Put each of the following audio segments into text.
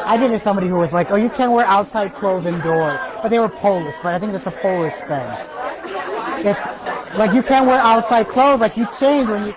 I dated somebody who was like, oh, you can't wear outside clothes indoors. But they were Polish, right? I think that's a Polish thing. It's like you can't wear outside clothes. Like you change when you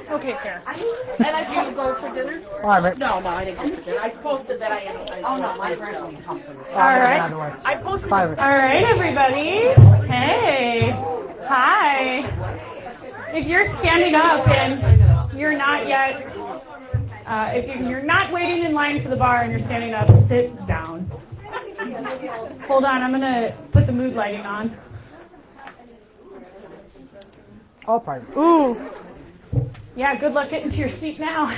Okay, fair. And I didn't go for dinner? All right, No, I didn't go for dinner. I posted that I had. Oh no, my friend won't come for me. all right. I posted. All All right, everybody. Hey. Hi. If you're standing up and you're not yet, if you're not waiting in line for the bar and you're standing up, sit down. Hold on, I'm going to put the mood lighting on. Oh, pardon. Ooh. Yeah, good luck getting to your seat now.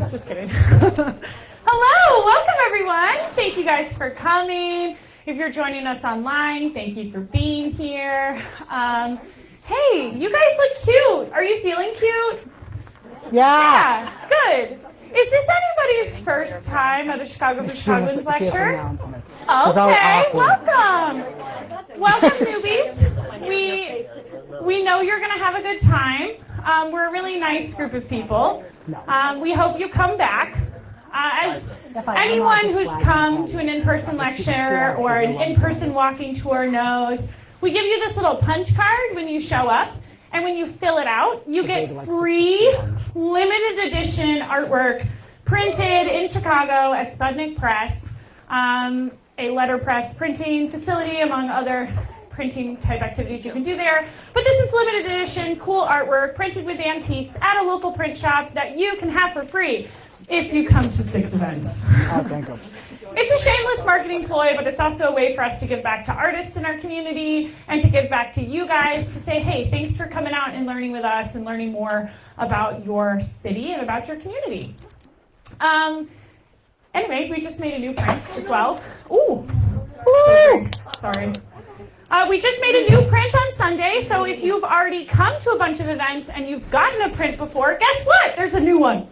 Just kidding. Hello, welcome everyone. Thank you guys for coming. If you're joining us online, thank you for being here. Hey, you guys look cute. Are you feeling cute? Yeah. Good. Is this anybody's first time at a Chicago for Chicagoans lecture? Okay, welcome. Welcome, newbies. We know you're going to have a good time. We're a really nice group of people. We hope you come back. As anyone who's come to an in-person lecture or an in-person walking tour knows, we give you this little punch card when you show up, and when you fill it out, you get free limited edition artwork printed in Chicago at Sputnik Press, a letterpress printing facility, among other printing type activities you can do there. But this is limited edition, cool artwork printed with antiques at a local print shop that you can have for free if you come to 6 events. Oh, thank you. It's a shameless marketing ploy, but it's also a way for us to give back to artists in our community and to give back to you guys to say, hey, thanks for coming out and learning with us and learning more about your city and about your community. Anyway, we just made a new print as well. Ooh. Sorry. We just made a new print on Sunday, so if you've already come to a bunch of events and you've gotten a print before, guess what? There's a new one.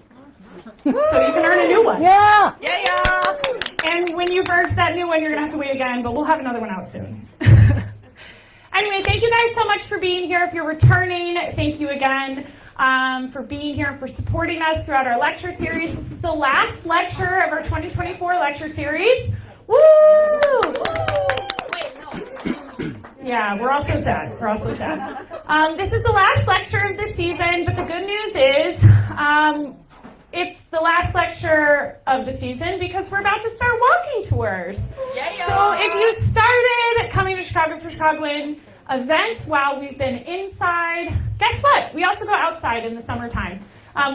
So you can earn a new one. Yeah! Yeah! And when you've earned that new one, you're going to have to wait again, but we'll have another one out soon. Anyway, thank you guys so much for being here. If you're returning, thank you again for being here and for supporting us throughout our lecture series. This is the last lecture of our 2024 lecture series. Woo! Yeah, we're all so sad. We're all so sad. This is the last lecture of the season, but the good news is it's the last lecture of the season because we're about to start walking tours. Yeah. So if you started coming to Chicago for Chicagoan events while we've been inside, guess what? We also go outside in the summertime.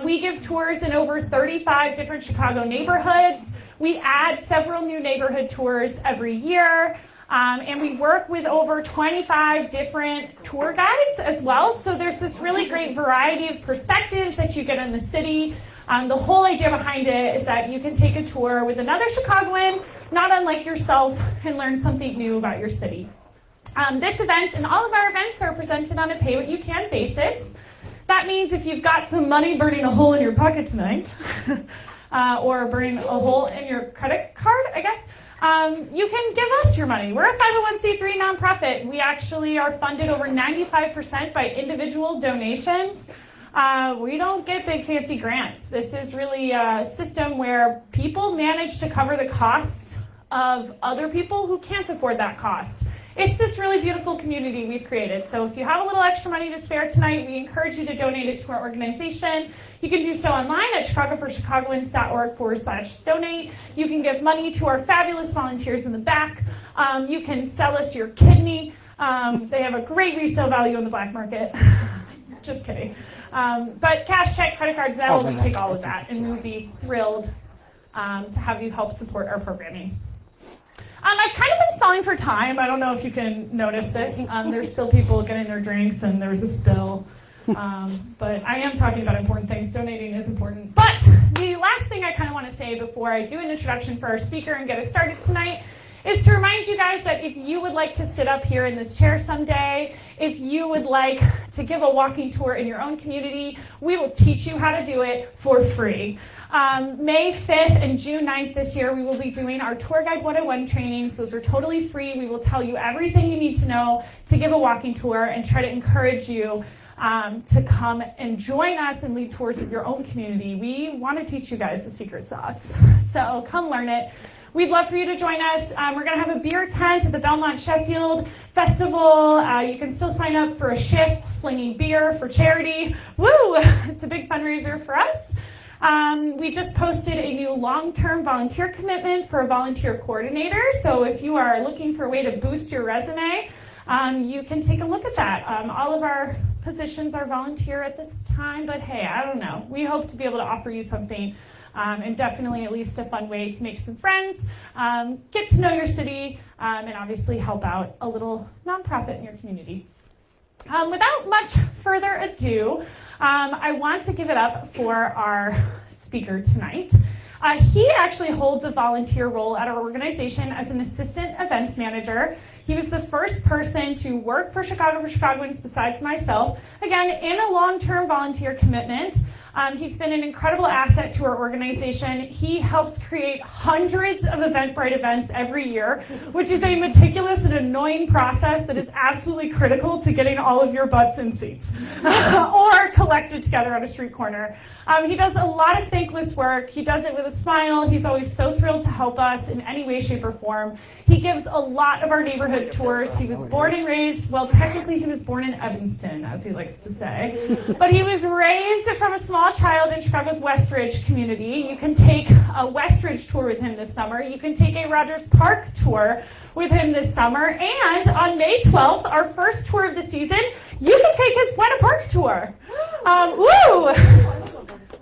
We give tours in over 35 different Chicago neighborhoods. We add several new neighborhood tours every year. And we work with over 25 different tour guides as well. So there's this really great variety of perspectives that you get in the city. The whole idea behind it is that you can take a tour with another Chicagoan, not unlike yourself, and learn something new about your city. This event and all of our events are presented on a pay-what-you-can basis. That means if you've got some money burning a hole in your pocket tonight, or burning a hole in your credit card, I guess, you can give us your money. We're a 501c3 nonprofit. We actually are funded over 95% by individual donations. We don't get big fancy grants. This is really a system where people manage to cover the costs of other people who can't afford that cost. It's this really beautiful community we've created. So if you have a little extra money to spare tonight, we encourage you to donate it to our organization. You can do so online at chicagoforchicagoans.org/donate. You can give money to our fabulous volunteers in the back. You can sell us your kidney. They have a great resale value on the black market. Just kidding. But cash, check, credit cards, Zelle, we take all of that. And we would be thrilled to have you help support our programming. I've kind of been stalling for time. I don't know if you can notice this. There's still people getting their drinks and there's a spill. But I am talking about important things. Donating is important. But the last thing I kind of want to say before I do an introduction for our speaker and get us started tonight is to remind you guys that if you would like to sit up here in this chair someday, if you would like to give a walking tour in your own community, we will teach you how to do it for free. May 5th and June 9th this year, we will be doing our Tour Guide 101 trainings. Those are totally free. We will tell you everything you need to know to give a walking tour and try to encourage you to come and join us and lead tours of your own community. We want to teach you guys the secret sauce. So come learn it. we'd love for you to join us. We're going to have a beer tent at the Belmont Sheffield Festival. You can still sign up for a shift slinging beer for charity. Woo! It's a big fundraiser for us. We just posted a new long-term volunteer commitment for a volunteer coordinator. So if you are looking for a way to boost your resume, you can take a look at that. All of our positions are volunteer at this time, but hey, I don't know. We hope to be able to offer you something, and definitely at least a fun way to make some friends, get to know your city, and obviously help out a little nonprofit in your community. Without much further ado, I want to give it up for our speaker tonight. He actually holds a volunteer role at our organization as an assistant events manager. He was the first person to work for Chicago for Chicagoans besides myself, again, in a long-term volunteer commitment. He's been an incredible asset to our organization. He helps create hundreds of Eventbrite events every year, which is a meticulous and annoying process that is absolutely critical to getting all of your butts in seats or collected together on a street corner. He does a lot of thankless work. He does it with a smile. He's always so thrilled to help us in any way, shape, or form. He gives a lot of our neighborhood tours. He was born and raised, well, technically he was born in Evanston, as he likes to say, but he was raised from a small child in Chicago's Westridge community. You can take a Westridge tour with him this summer. You can take a Rogers Park tour with him this summer. And on May 12th, our first tour of the season, you can take his Buena Park tour. Woo!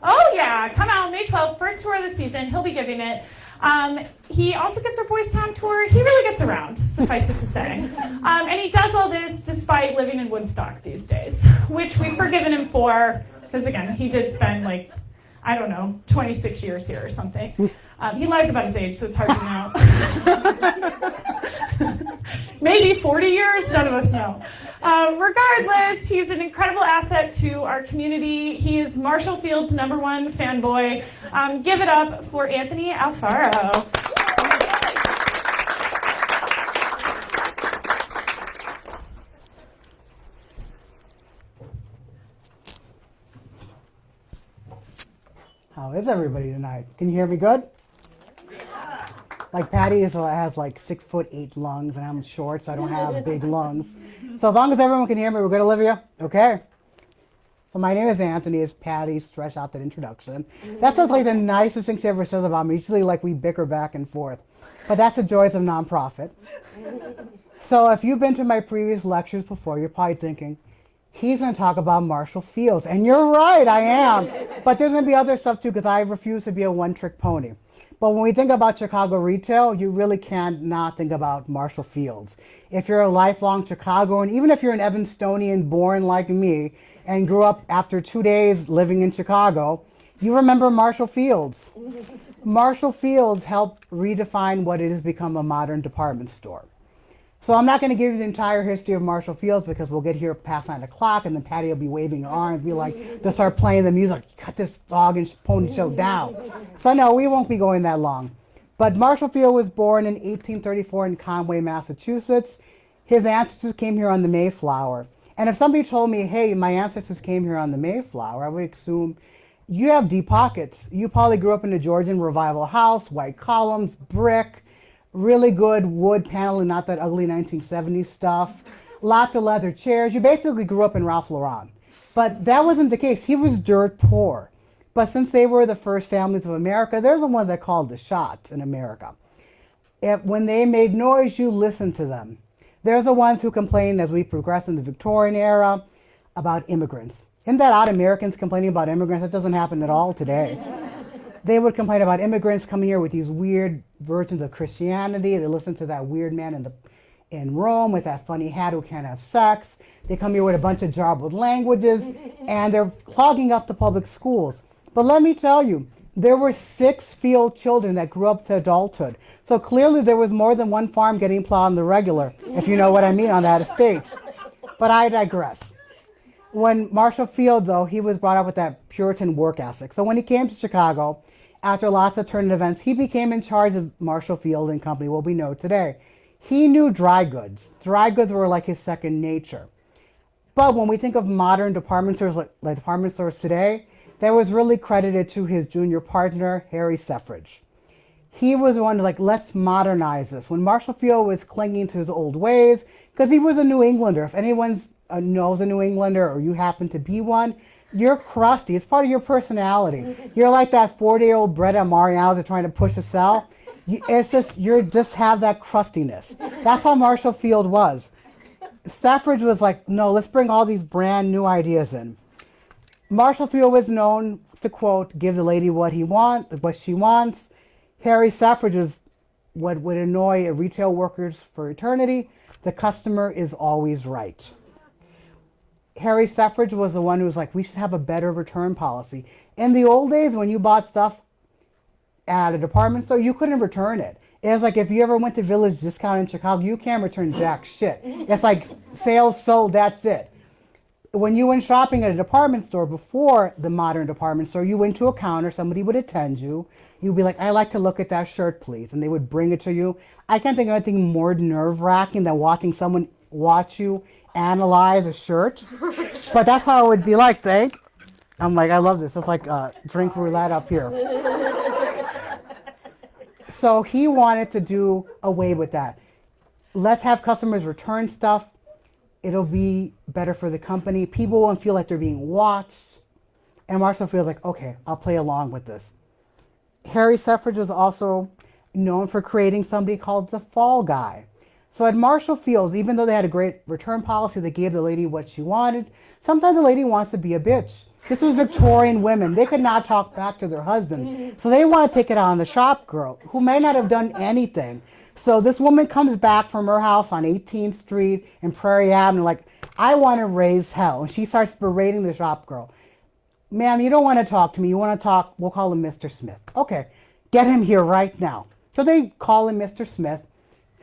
Oh yeah, come out May 12th, first tour of the season. He'll be giving it. He also gives our Boys Town tour. He really gets around, suffice it to say. And he does all this despite living in Woodstock these days, which we've forgiven him for, because again, he did spend 26 years here or something. He lies about his age, so it's hard to know. Maybe 40 years, none of us know. Regardless, he's an incredible asset to our community. He is Marshall Field's #1 fanboy. Give it up for Anthony Alfaro. How is everybody tonight? Can you hear me good? Yeah. Like Patty has 6'8" lungs, and I'm short, so I don't have big lungs. So as long as everyone can hear me, we're good, Olivia? Okay. So my name is Anthony, as Patty stretched out that introduction. That's just the nicest thing she ever says about me. Usually we bicker back and forth. But that's the joys of nonprofit. So if you've been to my previous lectures before, you're probably thinking, he's going to talk about Marshall Fields. And you're right, I am. But there's going to be other stuff too, because I refuse to be a one-trick pony. But when we think about Chicago retail, you really can't not think about Marshall Fields. If you're a lifelong Chicagoan, even if you're an Evanstonian born like me and grew up after 2 days living in Chicago, you remember Marshall Fields. Marshall Fields helped redefine what it has become, a modern department store. So I'm not going to give you the entire history of Marshall Fields, because we'll get here past 9 o'clock and then Patty will be waving her arms and be like, they'll start playing the music, cut this dog and pony show down. So no, we won't be going that long. But Marshall Field was born in 1834 in Conway, Massachusetts. His ancestors came here on the Mayflower. And if somebody told me, hey, my ancestors came here on the Mayflower, I would assume you have deep pockets. You probably grew up in a Georgian Revival house, white columns, brick, really good wood paneling, not that ugly 1970s stuff, lots of leather chairs. You basically grew up in Ralph Lauren. But that wasn't the case. He was dirt poor. But since they were the first families of America, they're the ones that called the shots in America. When they made noise, you listened to them. They're the ones who complained as we progressed in the Victorian era about immigrants. Isn't that odd, Americans complaining about immigrants? That doesn't happen at all today. They would complain about immigrants coming here with these weird versions of Christianity. They listen to that weird man in Rome with that funny hat who can't have sex. They come here with a bunch of garbled languages, and they're clogging up the public schools. But let me tell you, there were 6 Field children that grew up to adulthood. So clearly there was more than one farm getting plowed on the regular, if you know what I mean, on that estate. But I digress. When Marshall Field, though, he was brought up with that Puritan work ethic. So when he came to Chicago, after lots of turn events, he became in charge of Marshall Field and Company, what we know today. He knew dry goods. Dry goods were like his second nature. But when we think of modern department stores, like department stores today, that was really credited to his junior partner, Harry Seffridge. He was the one like, let's modernize this. When Marshall Field was clinging to his old ways, because he was a New Englander. If anyone knows a New Englander or you happen to be one, you're crusty. It's part of your personality. You're like that 40-year-old Bretta Mariano they're trying to push a cell. It's just, you just have that crustiness. That's how Marshall Field was. Suffrage was like, no, let's bring all these brand new ideas in. Marshall Field was known to, quote, give the lady what she wants. Harry Suffrage is what would annoy retail workers for eternity. The customer is always right. Harry Suffrage was the one who was like, we should have a better return policy. In the old days, when you bought stuff at a department store, you couldn't return it. It was like if you ever went to Village Discount in Chicago, you can't return jack shit. It's like sales sold, that's it. When you went shopping at a department store before the modern department store, you went to a counter, somebody would attend you. You'd be like, I'd like to look at that shirt, please. And they would bring it to you. I can't think of anything more nerve-wracking than watching someone watch you analyze a shirt. But that's how it would be like, think. I'm like, I love this. It's like drink roulette up here. So he wanted to do away with that. Let's have customers return stuff. It'll be better for the company. People won't feel like they're being watched. And Marshall feels like, okay, I'll play along with this. Harry Suffrage was also known for creating somebody called the fall guy. So at Marshall Fields, even though they had a great return policy that gave the lady what she wanted, sometimes the lady wants to be a bitch. This was Victorian women. They could not talk back to their husband. So they want to take it out on the shop girl, who may not have done anything. So this woman comes back from her house on 18th Street and Prairie Avenue like, I want to raise hell. And she starts berating the shop girl. Ma'am, you don't want to talk to me. You want to talk, we'll call him Mr. Smith. Okay, get him here right now. So they call him Mr. Smith.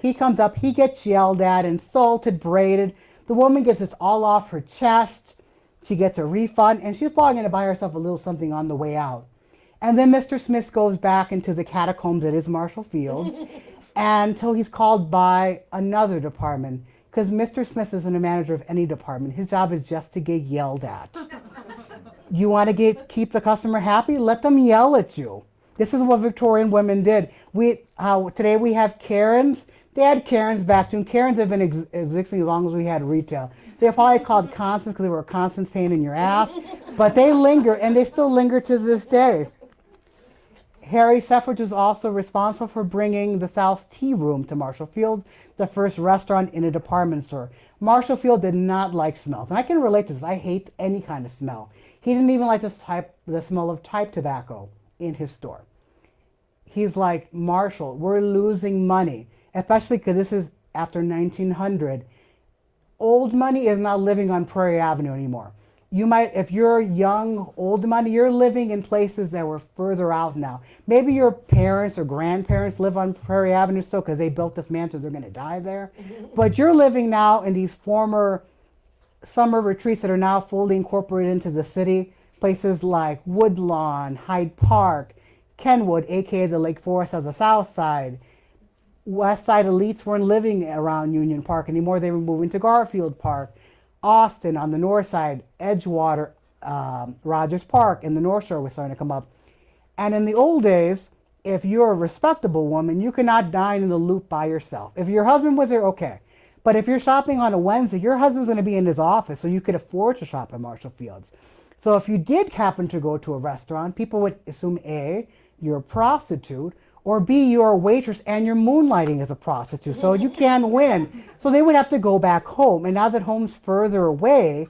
He comes up, he gets yelled at, insulted, berated. The woman gets this all off her chest. She gets a refund, and she's probably going to buy herself a little something on the way out. And then Mr. Smith goes back into the catacombs that is Marshall Fields until he's called by another department, because Mr. Smith isn't a manager of any department. His job is just to get yelled at. You want to keep the customer happy? Let them yell at you. This is what Victorian women did. Today we have Karens. They had Karens back then. Karens have been existing as long as we had retail. They're probably called Constants because they were a constant pain in your ass. But they linger, and they still linger to this day. Harry Suffrage was also responsible for bringing the South Tea Room to Marshall Field, the first restaurant in a department store. Marshall Field did not like smells. And I can relate to this. I hate any kind of smell. He didn't even like the smell of type tobacco in his store. He's like, Marshall, we're losing money, especially because this is after 1900. Old money is not living on Prairie Avenue anymore. You might, if you're young, old money, you're living in places that were further out now. Maybe your parents or grandparents live on Prairie Avenue still because they built this mansion, they're going to die there. But you're living now in these former summer retreats that are now fully incorporated into the city. Places like Woodlawn, Hyde Park, Kenwood, aka the Lake Forest of the South Side. West Side elites weren't living around Union Park anymore. They were moving to Garfield Park. Austin on the north side, Edgewater, Rogers Park in the North Shore was starting to come up. And in the old days, if you're a respectable woman, you could not dine in the Loop by yourself. If your husband was there, okay. But if you're shopping on a Wednesday, your husband's going to be in his office, so you could afford to shop at Marshall Fields. So if you did happen to go to a restaurant, people would assume A, you're a prostitute, or B, you're a waitress and you're moonlighting as a prostitute, so you can't win. So they would have to go back home. And now that home's further away,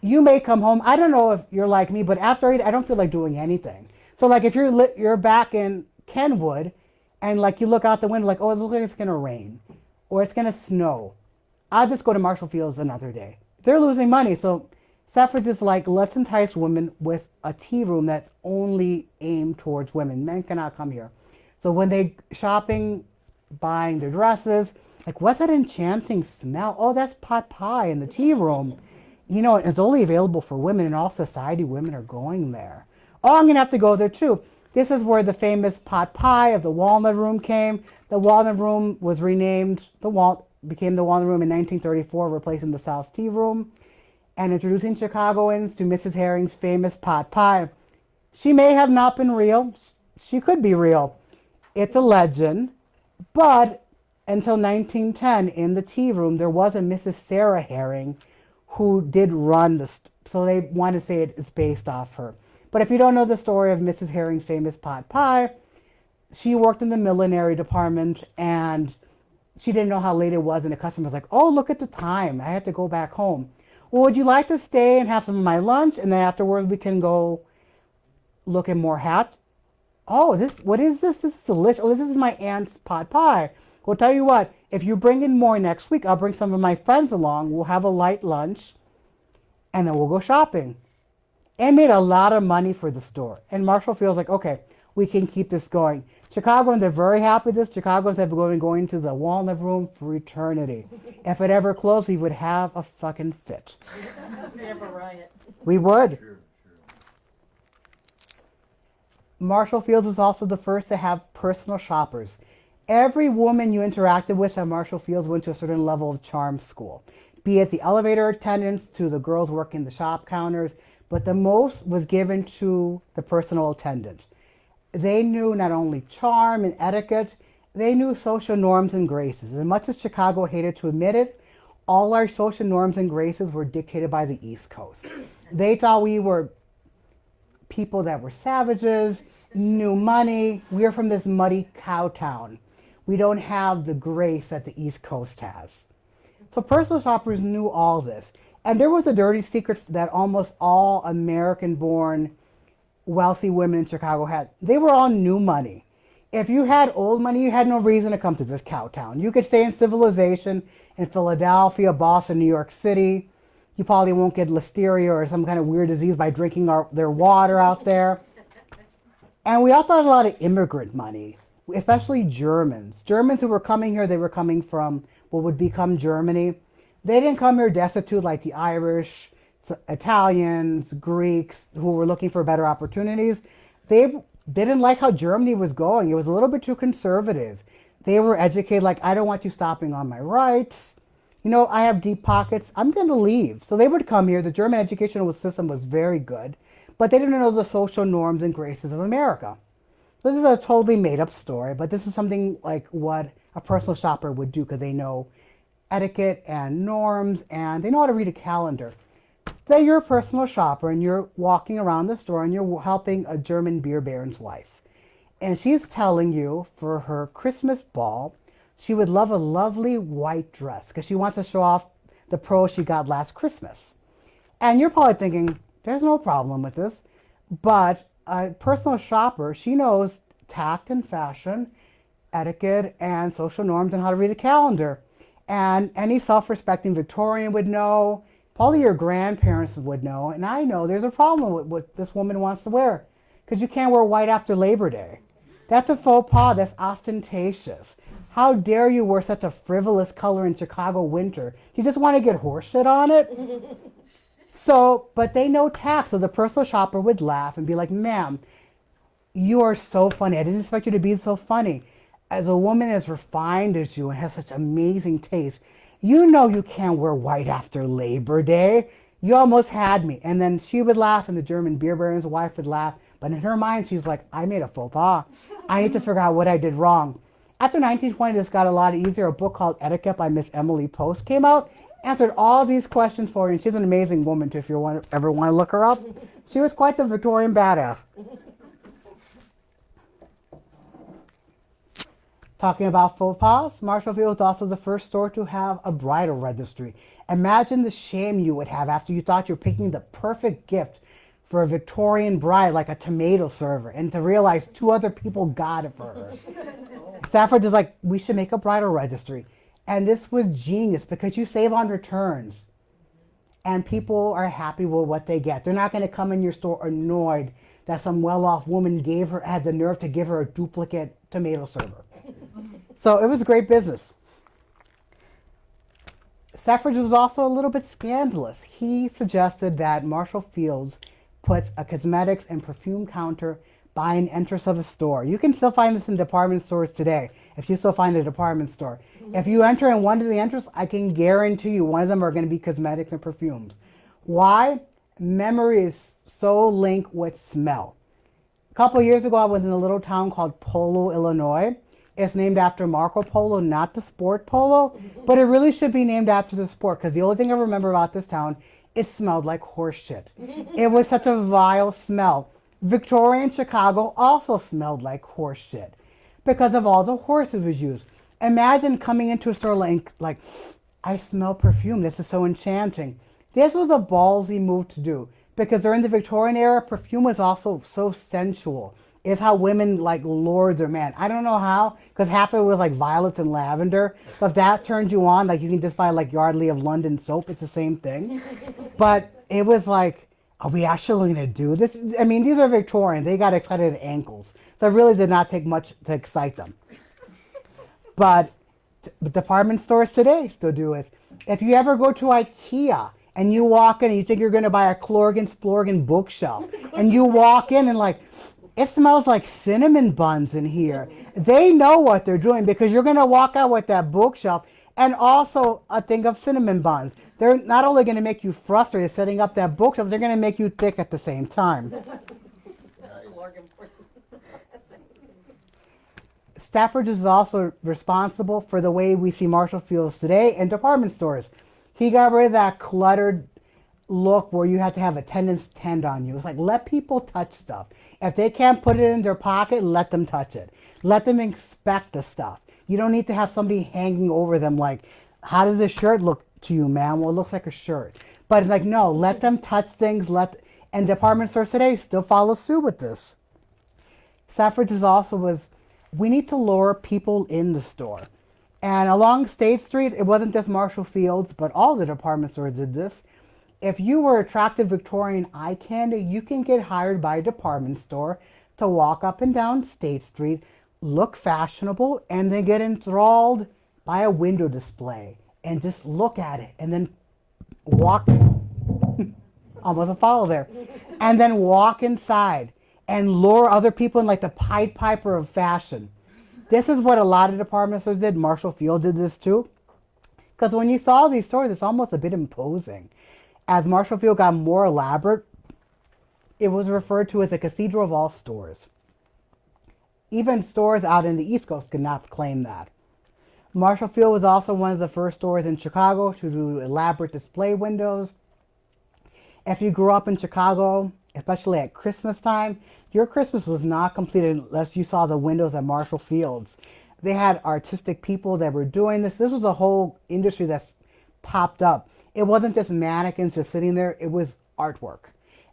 you may come home. I don't know if you're like me, but after I don't feel like doing anything. So like if you're back in Kenwood and like you look out the window like, oh, it looks like it's going to rain or it's going to snow, I'll just go to Marshall Fields another day. They're losing money. So Suffrage is like, let's entice women with a tea room that's only aimed towards women. Men cannot come here. So when they shopping, buying their dresses, like, what's that enchanting smell? Oh, that's pot pie in the tea room. You know, it's only available for women, and all society women are going there. Oh, I'm going to have to go there too. This is where the famous pot pie of the Walnut Room came. The Walnut Room was renamed, became the Walnut Room in 1934, replacing the South Tea Room, and introducing Chicagoans to Mrs. Herring's famous pot pie. She may have not been real. She could be real. It's a legend, but until 1910, in the tea room, there was a Mrs. Sarah Herring who did run the, so they want to say it's based off her. But if you don't know the story of Mrs. Herring's famous pot pie, she worked in the millinery department and she didn't know how late it was, and the customer was like, oh, look at the time. I have to go back home. Well, would you like to stay and have some of my lunch, and then afterwards we can go look at more hats? Oh, what is this? This is delicious. Oh, this is my aunt's pot pie. Well, tell you what, if you bring in more next week, I'll bring some of my friends along. We'll have a light lunch, and then we'll go shopping. And made a lot of money for the store. And Marshall feels like, okay, we can keep this going. Chicagoans are very happy with this. Chicagoans have been going to the Walnut Room for eternity. If it ever closed, we would have a fucking fit. We have a riot. We would. Sure. Marshall Fields was also the first to have personal shoppers. Every woman you interacted with at Marshall Fields went to a certain level of charm school, be it the elevator attendants to the girls working the shop counters, but the most was given to the personal attendant. They knew not only charm and etiquette, they knew social norms and graces. As much as Chicago hated to admit it, all our social norms and graces were dictated by the East Coast. They thought we were people that were savages, knew money. We are from this muddy cow town. We don't have the grace that the East Coast has. So personal shoppers knew all this. And there was a dirty secret that almost all American-born wealthy women in Chicago had. They were all new money. If you had old money, you had no reason to come to this cow town. You could stay in civilization in Philadelphia, Boston, New York City. You probably won't get listeria or some kind of weird disease by drinking their water out there. And we also had a lot of immigrant money, especially Germans. Germans who were coming here, they were coming from what would become Germany. They didn't come here destitute like the Irish, Italians, Greeks, who were looking for better opportunities. They didn't like how Germany was going. It was a little bit too conservative. They were educated like, I don't want you stopping on my rights. You know, I have deep pockets. I'm going to leave. So they would come here. The German educational system was very good, but they didn't know the social norms and graces of America. So this is a totally made-up story, but this is something like what a personal shopper would do because they know etiquette and norms, and they know how to read a calendar. Say you're a personal shopper and you're walking around the store and you're helping a German beer baron's wife. And she's telling you for her Christmas ball, she would love a lovely white dress because she wants to show off the pearls she got last Christmas. And you're probably thinking, there's no problem with this. But a personal shopper, she knows tact and fashion, etiquette and social norms and how to read a calendar. And any self-respecting Victorian would know, probably your grandparents would know, and I know there's a problem with what this woman wants to wear, because you can't wear white after Labor Day. That's a faux pas, that's ostentatious. How dare you wear such a frivolous color in Chicago winter? You just want to get horse shit on it? So, but they know tact, so the personal shopper would laugh and be like, ma'am, you are so funny. I didn't expect you to be so funny. As a woman as refined as you and has such amazing taste, you know you can't wear white after Labor Day. You almost had me. And then she would laugh, and the German beer baron's wife would laugh. But in her mind, she's like, I made a faux pas. I need to figure out what I did wrong. After 1920, this got a lot easier. A book called Etiquette by Miss Emily Post came out, answered all these questions for you. And she's an amazing woman, too, if you ever want to look her up. She was quite the Victorian badass. Talking about faux pas, Marshall Field was also the first store to have a bridal registry. Imagine the shame you would have after you thought you were picking the perfect gift for a Victorian bride, like a tomato server, and to realize 2 other people got it for her. Stafford is like, we should make a bridal registry. And this was genius because you save on returns. And people are happy with what they get. They're not going to come in your store annoyed that some well-off woman had the nerve to give her a duplicate tomato server. So it was great business. Stafford was also a little bit scandalous. He suggested that Marshall Fields puts a cosmetics and perfume counter by an entrance of a store. You can still find this in department stores today, if you still find a department store. If you enter in one of the entrances, I can guarantee you one of them are going to be cosmetics and perfumes. Why? Memory is so linked with smell. couple years ago, I was in a little town called Polo, Illinois. It's named after Marco Polo, not the sport polo, but it really should be named after the sport, because the only thing I remember about this town, it smelled like horse shit. It was such a vile smell. Victorian Chicago also smelled like horse shit because of all the horses was used. Imagine coming into a store like, I smell perfume. This is so enchanting. This was a ballsy move to do, because during the Victorian era, perfume was also so sensual. It's how women like lured their man. I don't know how, because half of it was like violets and lavender. So if that turns you on, like you can just buy like Yardley of London soap. It's the same thing. But it was like, are we actually going to do this? I mean, these are Victorian. They got excited at ankles. So it really did not take much to excite them. But department stores today still do it. If you ever go to IKEA and you walk in and you think you're going to buy a Clorgan Splorgan bookshelf, and you walk in and like, it smells like cinnamon buns in here. They know what they're doing, because you're going to walk out with that bookshelf and also a thing of cinnamon buns. They're not only going to make you frustrated setting up that bookshelf, they're going to make you thick at the same time. Stafford is also responsible for the way we see Marshall Fields today in department stores. He got rid of that cluttered look where you had to have attendants tend on you. It's like, let people touch stuff. If they can't put it in their pocket, let them touch it. Let them inspect the stuff. You don't need to have somebody hanging over them like, how does this shirt look to you, ma'am? Well, it looks like a shirt. But like, no, let them touch things. And department stores today still follow suit with this. Stafford's also was, we need to lure people in the store. And along State Street, it wasn't just Marshall Fields, but all the department stores did this. If you were attractive Victorian eye candy, you can get hired by a department store to walk up and down State Street, look fashionable, and then get enthralled by a window display and just look at it and then walk, almost a follow there, and then walk inside and lure other people in like the Pied Piper of fashion. This is what a lot of department stores did. Marshall Field did this too. Because when you saw these stores, it's almost a bit imposing. As Marshall Field got more elaborate, it was referred to as the cathedral of all stores. Even stores out in the East Coast could not claim that. Marshall Field was also one of the first stores in Chicago to do elaborate display windows. If you grew up in Chicago, especially at Christmas time, your Christmas was not completed unless you saw the windows at Marshall Fields. They had artistic people that were doing this. This was a whole industry that's popped up. It wasn't just mannequins just sitting there. It was artwork.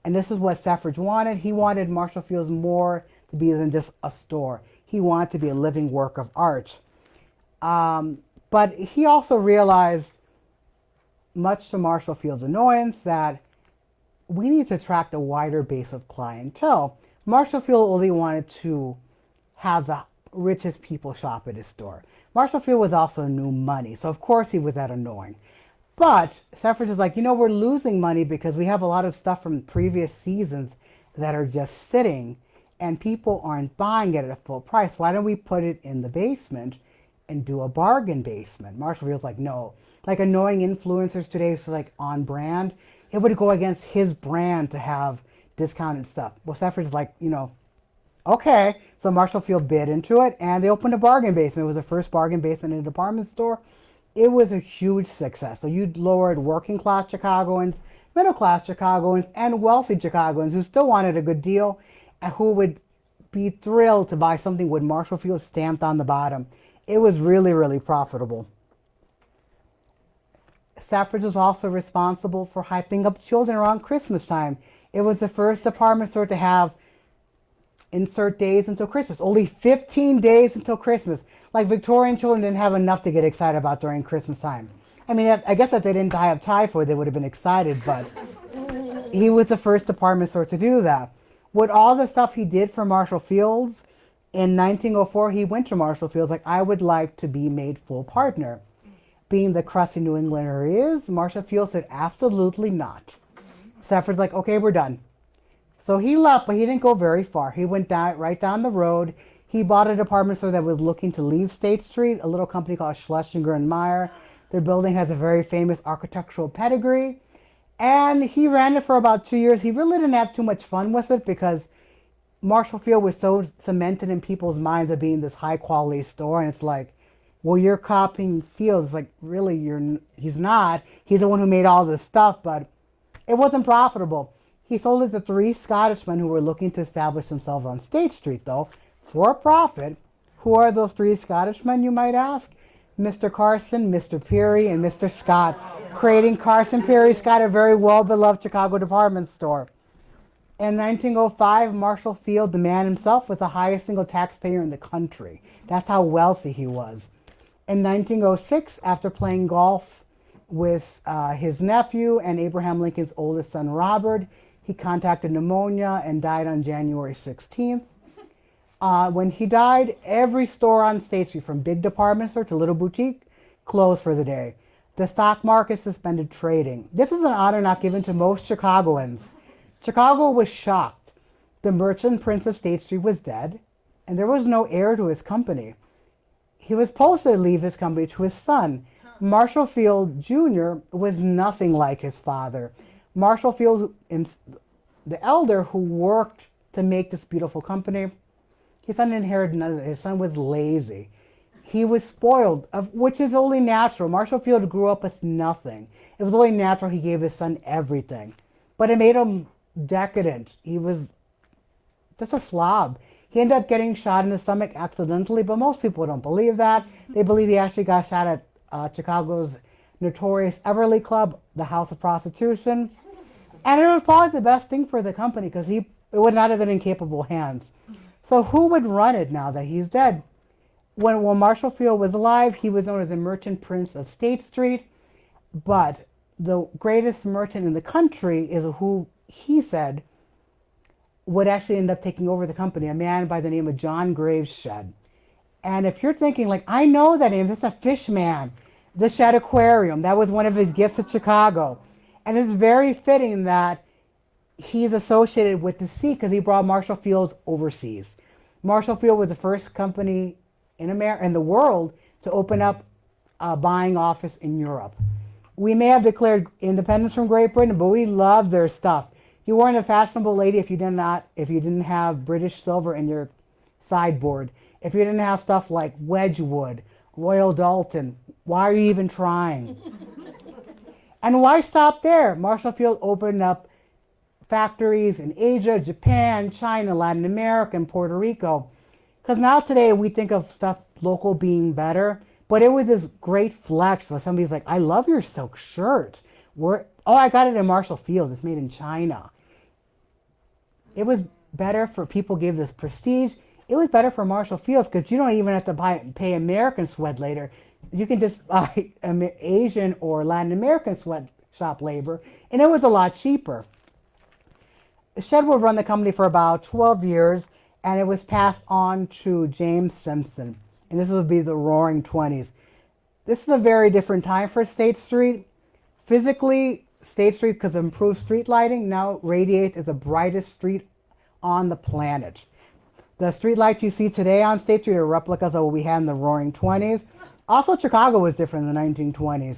And this is what Stafford wanted. He wanted Marshall Fields more to be than just a store. He wanted to be a living work of art. But he also realized, much to Marshall Fields' annoyance, that we need to attract a wider base of clientele. Marshall Field only wanted to have the richest people shop at his store. Marshall Field was also new money, so of course he was that annoying. But Stafford is like, we're losing money because we have a lot of stuff from previous seasons that are just sitting and people aren't buying it at a full price. Why don't we put it in the basement and do a bargain basement? Marshall Field's like, no. Like annoying influencers today, so like on brand, it would go against his brand to have discounted stuff. Well, Stafford's like, okay. So Marshall Field bid into it and they opened a bargain basement. It was the first bargain basement in a department store. It was a huge success. So you lowered working class Chicagoans, middle class Chicagoans, and wealthy Chicagoans who still wanted a good deal and who would be thrilled to buy something with Marshall Field stamped on the bottom. It was really, really profitable. Stafford was also responsible for hyping up children around Christmas time. It was the first department store to have insert days until Christmas. Only 15 days until Christmas. Like Victorian children didn't have enough to get excited about during Christmas time. I mean, I guess if they didn't die of typhoid, they would have been excited, but he was the first department store to do that. With all the stuff he did for Marshall Fields, in 1904, he went to Marshall Fields like, I would like to be made full partner. Being the crusty New Englander he is, Marshall Fields said, absolutely not. Stafford's like, okay, we're done. So he left, but he didn't go very far. He went right down the road. He bought a department store that was looking to leave State Street, a little company called Schlesinger and Meyer. Their building has a very famous architectural pedigree. And he ran it for about 2 years. He really didn't have too much fun with it because Marshall Field was so cemented in people's minds of being this high quality store, and it's like, well, you're copying Fields. Like, really, he's not. He's the one who made all this stuff, but it wasn't profitable. He sold it to 3 Scottishmen who were looking to establish themselves on State Street, though, for profit. Who are those 3 Scottishmen, you might ask? Mr. Carson, Mr. Peary, and Mr. Scott, creating Carson Peary Scott, a very well-beloved Chicago department store. In 1905, Marshall Field, the man himself, was the highest single taxpayer in the country. That's how wealthy he was. In 1906, after playing golf with his nephew and Abraham Lincoln's oldest son, Robert, he contracted pneumonia and died on January 16th. When he died, every store on State Street, from big department store to little boutique, closed for the day. The stock market suspended trading. This is an honor not given to most Chicagoans. Chicago was shocked. The merchant prince of State Street was dead, and there was no heir to his company. He was supposed to leave his company to his son. Marshall Field Jr. was nothing like his father. Marshall Field, the elder who worked to make this beautiful company, his son inherited none of it. His son was lazy. He was spoiled, which is only natural. Marshall Field grew up with nothing. It was only natural he gave his son everything. But it made him decadent. He was just a slob. He ended up getting shot in the stomach accidentally, but most people don't believe that. They believe he actually got shot at Chicago's notorious Everly Club, the house of prostitution. And it was probably the best thing for the company because it would not have been in capable hands. So who would run it now that he's dead? When Marshall Field was alive, he was known as the merchant prince of State Street. But the greatest merchant in the country is who he said would actually end up taking over the company, a man by the name of John Graves Shedd. And if you're thinking, like, I know that name, that's a fish man, the Shedd Aquarium, that was one of his gifts at Chicago. And it's very fitting that he's associated with the sea because he brought Marshall Fields overseas. Marshall Field was the first company in the world to open up a buying office in Europe. We may have declared independence from Great Britain, but we love their stuff. You weren't a fashionable lady if you didn't have British silver in your sideboard. If you didn't have stuff like Wedgwood, Royal Dalton, why are you even trying? And why stop there? Marshall Field opened up factories in Asia, Japan, China, Latin America, and Puerto Rico. Because now today we think of stuff local being better, but it was this great flex where somebody's like, I love your silk shirt. I got it in Marshall Field. It's made in China. It was better for people gave this prestige. It was better for Marshall Fields because you don't even have to pay American sweat later. You can just buy Asian or Latin American sweatshop labor, and it was a lot cheaper. Shedd would run the company for about 12 years, and it was passed on to James Simpson. And this would be the Roaring 20s. This is a very different time for State Street. Physically, State Street, because of improved street lighting, now radiates as the brightest street on the planet. The street lights you see today on State Street are replicas of what we had in the Roaring 20s. Also, Chicago was different in the 1920s.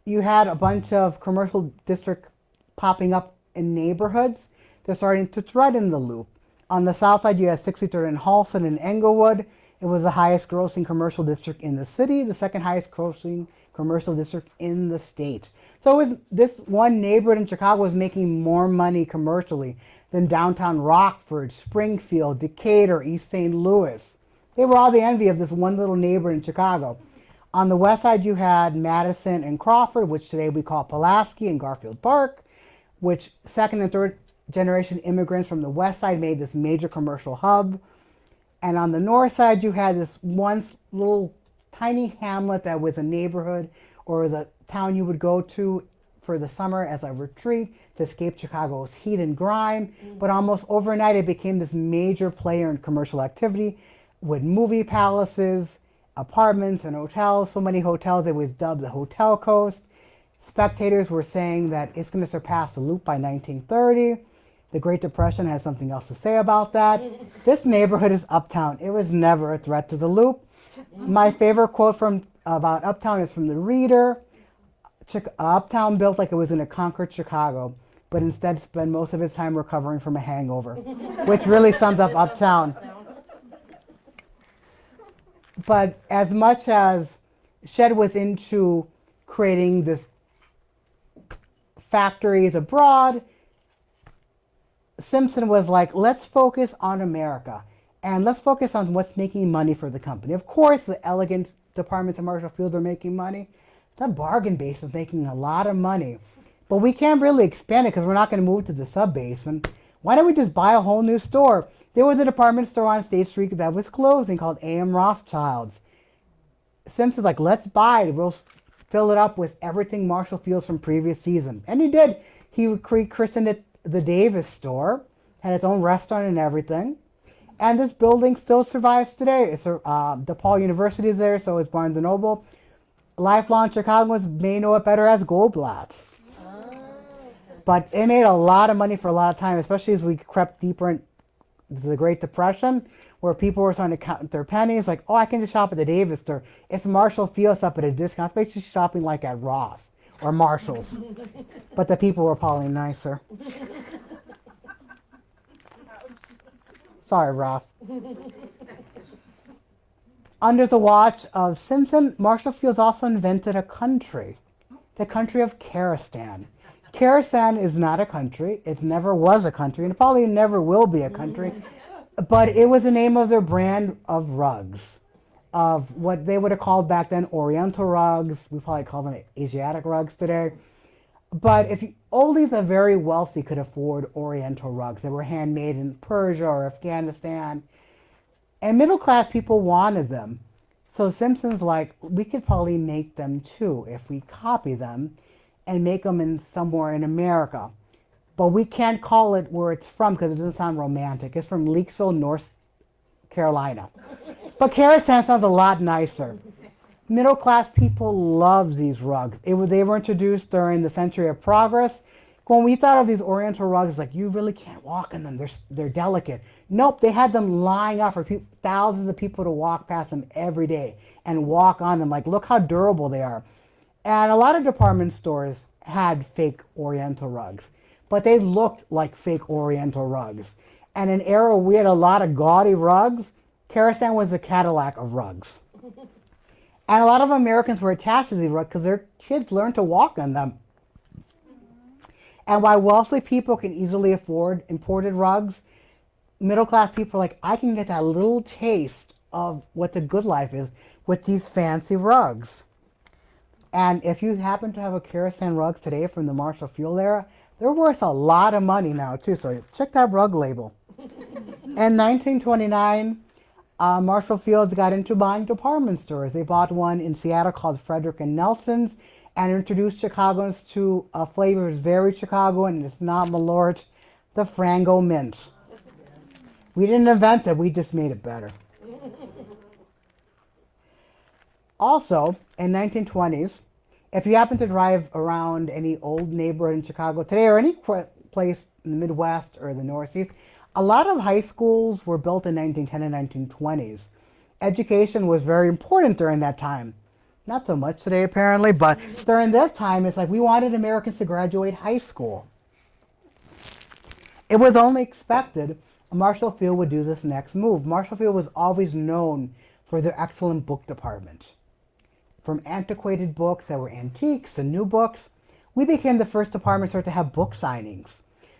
You had a bunch of commercial districts popping up in neighborhoods. They're starting to threaten the loop. On the south side, you had 63rd and Halston and Englewood. It was the highest grossing commercial district in the city, the second highest grossing commercial district in the state. So it was this one neighborhood in Chicago was making more money commercially than downtown Rockford, Springfield, Decatur, East St. Louis. They were all the envy of this one little neighborhood in Chicago. On the west side, you had Madison and Crawford, which today we call Pulaski and Garfield Park, which second and third generation immigrants from the west side made this major commercial hub. And on the north side, you had this once little tiny hamlet that was a neighborhood or was a town you would go to for the summer as a retreat to escape Chicago's heat and grime. But almost overnight, it became this major player in commercial activity with movie palaces, apartments, and hotels. So many hotels, it was dubbed the Hotel Coast. Spectators were saying that it's going to surpass the Loop by 1930. The Great Depression had something else to say about that. This neighborhood is Uptown. It was never a threat to the Loop. My favorite quote about Uptown is from the Reader. Uptown built like it was in a conquered Chicago, but instead spend most of his time recovering from a hangover, which really sums up Uptown. But as much as Shed was into creating this factories abroad, Simpson was like, let's focus on America and let's focus on what's making money for the company. Of course, the elegant departments of Marshall Field are making money. The bargain base is making a lot of money, but we can't really expand it because we're not going to move to the sub-basement. Why don't we just buy a whole new store? There was a department store on State Street that was closing called A.M. Rothschild's. Simpson's like, let's buy it. We'll fill it up with everything Marshall Field's from previous season. And he did. He christened it the Davis Store, had its own restaurant and everything. And this building still survives today. It's DePaul University is there, so is Barnes & Noble. Lifelong Chicagoans may know it better as Goldblatt's. But it made a lot of money for a lot of time, especially as we crept deeper into the Great Depression, where people were starting to count their pennies, like, oh, I can just shop at the Davis Store. It's Marshall Field's up at a discount. It's basically shopping like at Ross or Marshall's. But the people were probably nicer. Sorry, Ross. Under the watch of Simpson, Marshall Field's also invented a country, the country of Karistan. Karistan is not a country. It never was a country, and it probably never will be a country. But it was the name of their brand of rugs, of what they would have called back then Oriental rugs. We probably call them Asiatic rugs today. But only the very wealthy could afford Oriental rugs that were handmade in Persia or Afghanistan. And middle-class people wanted them. So Simpson's like, we could probably make them too if we copy them and make them somewhere in America. But we can't call it where it's from because it doesn't sound romantic. It's from Leakesville, North Carolina. But Karistan sounds a lot nicer. Middle-class people love these rugs. They were introduced during the Century of Progress. When we thought of these Oriental rugs, like, you really can't walk in them. They're delicate. Nope, they had them lying out for thousands of people to walk past them every day and walk on them. Like, look how durable they are. And a lot of department stores had fake Oriental rugs, but they looked like fake Oriental rugs. And in an era we had a lot of gaudy rugs, Karistan was the Cadillac of rugs. And a lot of Americans were attached to these rugs because their kids learned to walk on them. And while wealthy people can easily afford imported rugs, middle-class people are like, I can get that little taste of what the good life is with these fancy rugs. And if you happen to have a Karistan rugs today from the Marshall Field era, they're worth a lot of money now too, so check that rug label. In 1929, Marshall Fields got into buying department stores. They bought one in Seattle called Frederick and Nelson's and introduced Chicagoans to a flavor that's very Chicagoan, and it's not Malort, the Frango Mint. We didn't invent it, we just made it better. Also, in 1920s, if you happen to drive around any old neighborhood in Chicago today or any place in the Midwest or the Northeast, a lot of high schools were built in 1910 and 1920s. Education was very important during that time. Not so much today, apparently, but during this time, it's like we wanted Americans to graduate high school. It was only expected Marshall Field would do this next move. Marshall Field was always known for their excellent book department. From antiquated books that were antiques to new books, we became the first department store to have book signings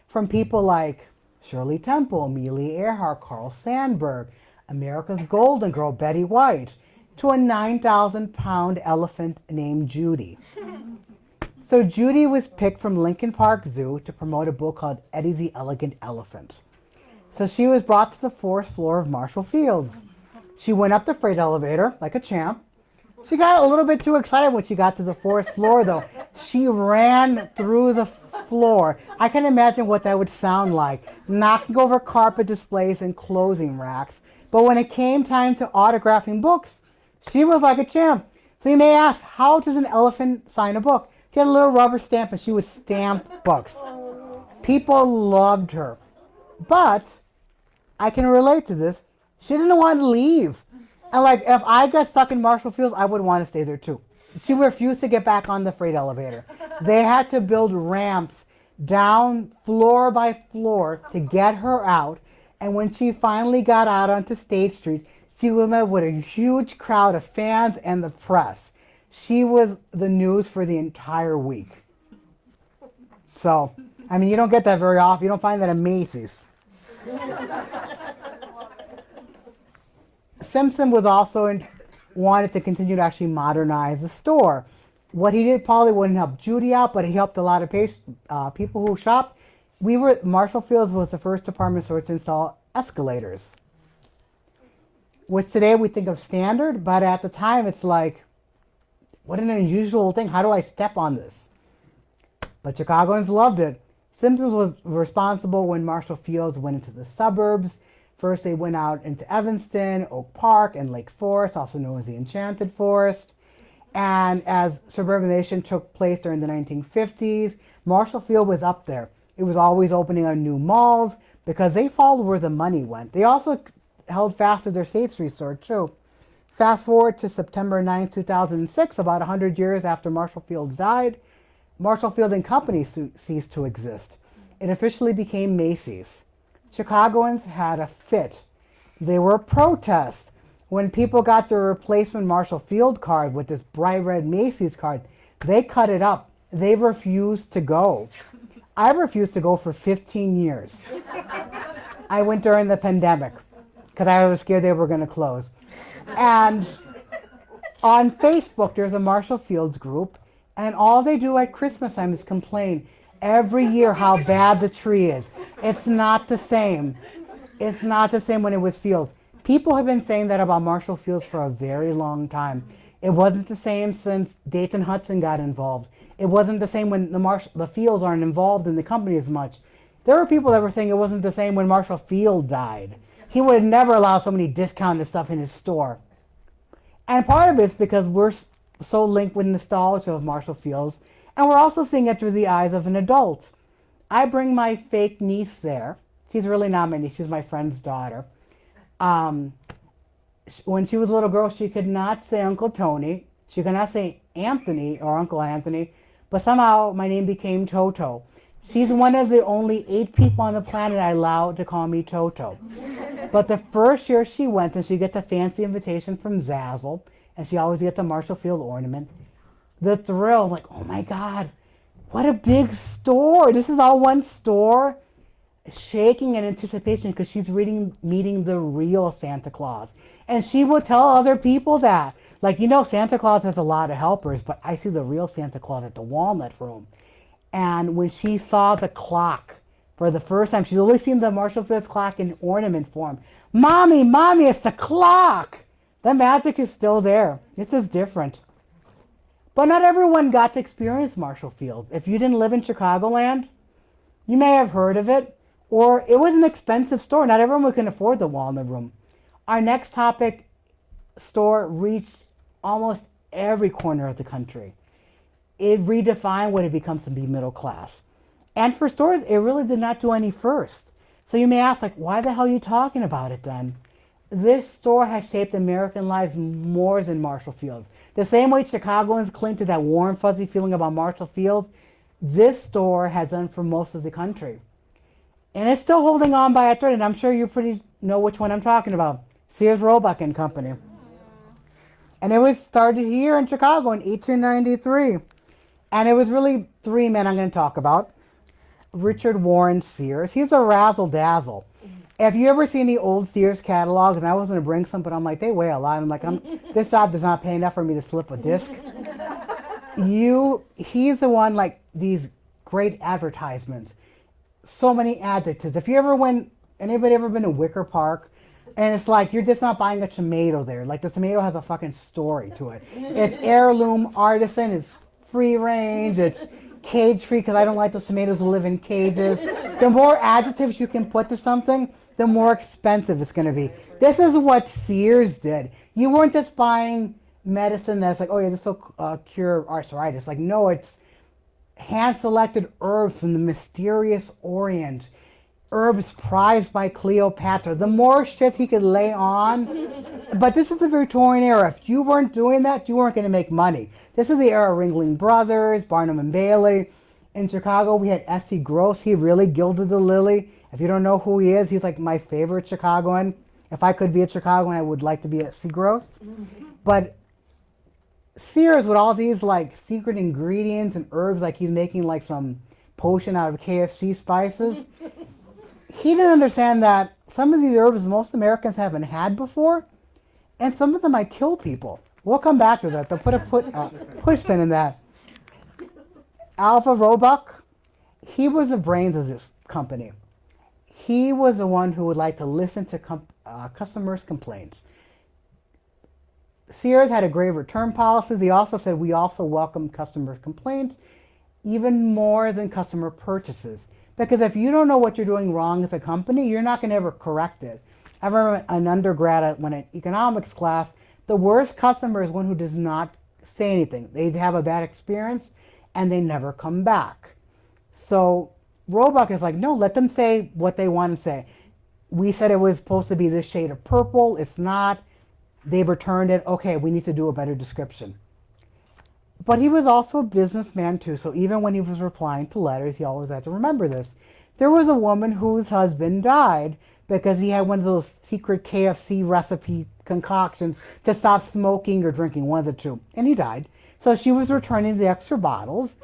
from people like Shirley Temple, Amelia Earhart, Carl Sandburg, America's Golden Girl, Betty White, to a 9,000-pound elephant named Judy. So Judy was picked from Lincoln Park Zoo to promote a book called Eddie the Elegant Elephant. So she was brought to the 4th floor of Marshall Fields. She went up the freight elevator like a champ. She got a little bit too excited when she got to the 4th floor, though. She ran through the floor. I can imagine what that would sound like, knocking over carpet displays and clothing racks. But when it came time to autographing books, she was like a champ. So you may ask, how does an elephant sign a book? She had a little rubber stamp and she would stamp books. People loved her. But I can relate to this. She didn't want to leave. And like, if I got stuck in Marshall Fields, I would want to stay there too. She refused to get back on the freight elevator. They had to build ramps down floor by floor to get her out. And when she finally got out onto State Street, she was met with a huge crowd of fans and the press. She was the news for the entire week. So, I mean, you don't get that very often. You don't find that at Macy's. Simpson was also wanted to continue to actually modernize the store. What he did probably wouldn't help Judy out, but he helped a lot of people who shopped. Marshall Fields was the first department store to install escalators, which today we think of standard, but at the time it's like, what an unusual thing. How do I step on this? But Chicagoans loved it. Simpsons was responsible when Marshall Fields went into the suburbs. First they went out into Evanston, Oak Park, and Lake Forest, also known as the Enchanted Forest. And as suburbanization took place during the 1950s, Marshall Field was up there. It was always opening on new malls because they followed where the money went. They also held fast to their State Street store too. Fast forward to September 9, 2006, about 100 years after Marshall Fields died, Marshall Field and Company ceased to exist. It officially became Macy's. Chicagoans had a fit. They were a protest. When people got their replacement Marshall Field card with this bright red Macy's card, they cut it up. They refused to go. I refused to go for 15 years. I went during the pandemic because I was scared they were going to close. And on Facebook, there's a Marshall Fields group, and all they do at Christmas time is complain every year how bad the tree is. It's not the same. It's not the same when it was Fields. People have been saying that about Marshall Fields for a very long time. It wasn't the same since Dayton Hudson got involved. It wasn't the same when the Fields aren't involved in the company as much. There were people that were saying it wasn't the same when Marshall Field died. He would never allow so many discounted stuff in his store. And part of it's because we're so linked with nostalgia of Marshall Fields, and we're also seeing it through the eyes of an adult. I bring my fake niece there. She's really not my niece, she's my friend's daughter. When she was a little girl, she could not say Uncle Tony. She could not say Anthony or Uncle Anthony, but somehow my name became Toto. She's one of the only 8 people on the planet I allowed to call me Toto. But the first year she went, and she gets a fancy invitation from Zazzle, and she always gets a Marshall Field ornament. The thrill, like, oh my God, what a big store. This is all one store. Shaking in anticipation because she's meeting the real Santa Claus. And she will tell other people that. Like, you know, Santa Claus has a lot of helpers, but I see the real Santa Claus at the Walnut Room. And when she saw the clock for the first time, she's only seen the Marshall Fields clock in ornament form. Mommy, it's the clock! The magic is still there. It's just different. But not everyone got to experience Marshall Fields. If you didn't live in Chicagoland, you may have heard of it. Or it was an expensive store. Not everyone can afford the Walnut Room. Our next topic store reached almost every corner of the country. It redefined what it becomes to be middle class. And for stores, it really did not do any first. So you may ask, like, why the hell are you talking about it then? This store has shaped American lives more than Marshall Fields. The same way Chicagoans cling to that warm, fuzzy feeling about Marshall Fields, this store has done for most of the country. And it's still holding on by a thread, and I'm sure you pretty know which one I'm talking about. Sears Roebuck and Company. And it was started here in Chicago in 1893. And it was really 3 men I'm going to talk about. Richard Warren Sears. He's a razzle-dazzle. Have you ever seen the old Sears catalogs? And I was going to bring some, but I'm like, they weigh a lot. I'm like, this job does not pay enough for me to slip a disc. He's the one, like, these great advertisements. So many adjectives. If you ever anybody ever been to Wicker Park? And it's like, you're just not buying a tomato there. Like, the tomato has a fucking story to it. It's heirloom, artisan, it's free range, it's cage-free, because I don't like those tomatoes who live in cages. The more adjectives you can put to something, the more expensive it's going to be. This is what Sears did. You weren't just buying medicine that's like, oh yeah, this will cure arthritis. Like, no, it's hand-selected herbs from the mysterious Orient. Herbs prized by Cleopatra. The more shit he could lay on. But this is the Victorian era. If you weren't doing that, you weren't going to make money. This is the era of Ringling Brothers, Barnum and Bailey. In Chicago, we had S.C. Gross. He really gilded the lily. If you don't know who he is, he's like my favorite Chicagoan. If I could be a Chicagoan, I would like to be S.C. Gross. But Sears, with all these like secret ingredients and herbs, like he's making like some potion out of KFC spices, he didn't understand that some of these herbs most Americans haven't had before, and some of them might kill people. We'll come back to that. They'll put a push pin in that. Alpha Roebuck, he was the brains of this company. He was the one who would like to listen to customers' complaints. Sears had a great return policy. They also said we also welcome customer complaints even more than customer purchases. Because if you don't know what you're doing wrong as a company, you're not going to ever correct it. I remember an undergrad when in economics class, the worst customer is one who does not say anything. They have a bad experience and they never come back. So Roebuck is like, no, let them say what they want to say. We said it was supposed to be this shade of purple. It's not. They've returned it. Okay, we need to do a better description. But he was also a businessman too, so even when he was replying to letters, he always had to remember this. There was a woman whose husband died because he had one of those secret KFC recipe concoctions to stop smoking or drinking, one of the two, and he died. So she was returning the extra bottles,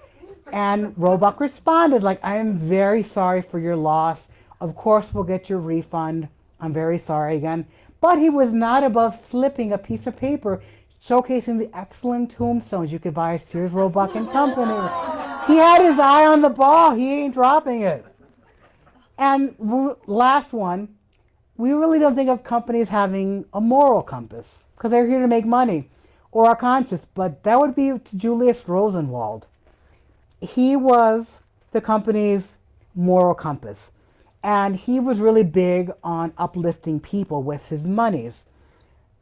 and Roebuck responded like, I am very sorry for your loss. Of course we'll get your refund. I'm very sorry again. But he was not above slipping a piece of paper showcasing the excellent tombstones you could buy at Sears, Roebuck and Company. He had his eye on the ball. He ain't dropping it. And last one, we really don't think of companies having a moral compass because they're here to make money or a conscience, but that would be to Julius Rosenwald. He was the company's moral compass, and he was really big on uplifting people with his monies.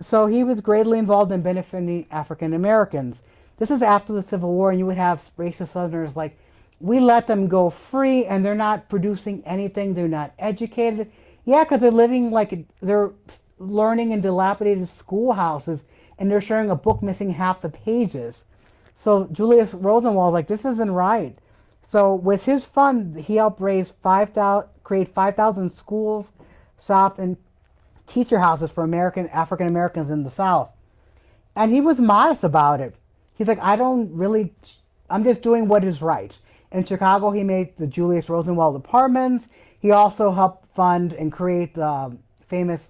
So he was greatly involved in benefiting African Americans. This is after the Civil War, and you would have racist Southerners like, we let them go free, and they're not producing anything, they're not educated. Yeah, because they're living like, they're learning in dilapidated schoolhouses, and they're sharing a book missing half the pages. So Julius Rosenwald was like, this isn't right. So with his fund, he helped create 5,000 schools, shops, and teacher houses for African Americans in the South. And he was modest about it. He's like, I'm just doing what is right. In Chicago, he made the Julius Rosenwald Apartments. He also helped fund and create the famous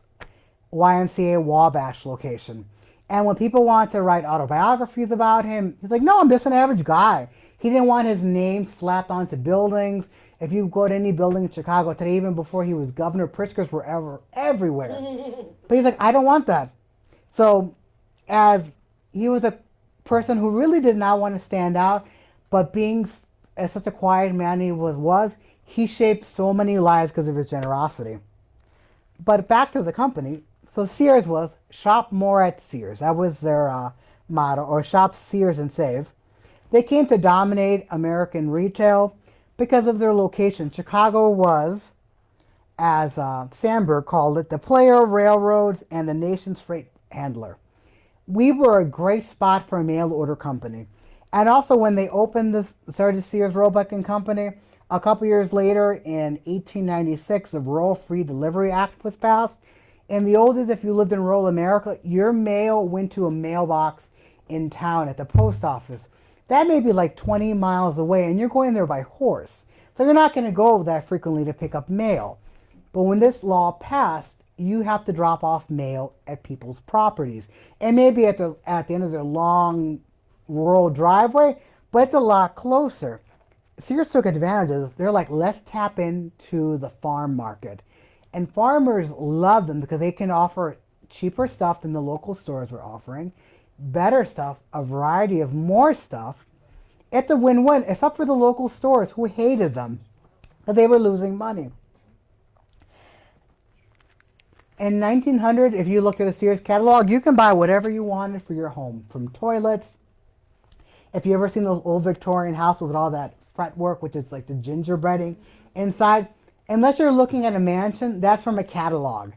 YMCA Wabash location. And when people wanted to write autobiographies about him, he's like, no, I'm just an average guy. He didn't want his name slapped onto buildings. If you go to any building in Chicago today, even before he was governor, Pritzkers were everywhere. But he's like, I don't want that. So as he was a person who really did not want to stand out, but being as such a quiet man he was, he shaped so many lives because of his generosity. But back to the company. So Sears was shop more at Sears. That was their motto, or shop Sears and save. They came to dominate American retail because of their location. Chicago was, as Sandberg called it, the player of railroads and the nation's freight handler. We were a great spot for a mail order company. And also when they started Sears, Roebuck and Company, a couple years later in 1896, the Rural Free Delivery Act was passed. In the old days, if you lived in rural America, your mail went to a mailbox in town at the post office. That may be like 20 miles away, and you're going there by horse. So you're not going to go that frequently to pick up mail. But when this law passed, you have to drop off mail at people's properties. And maybe at the end of their long rural driveway, but it's a lot closer. Sears took advantage of this. They're like, let's tap into the farm market. And farmers love them because they can offer cheaper stuff than the local stores were offering, better stuff, a variety of more stuff. It's a win-win, except for the local stores who hated them because they were losing money. In 1900, if you looked at a Sears catalog, you can buy whatever you wanted for your home, from toilets. If you ever seen those old Victorian houses with all that fretwork, which is like the gingerbreading inside, unless you're looking at a mansion, that's from a catalog.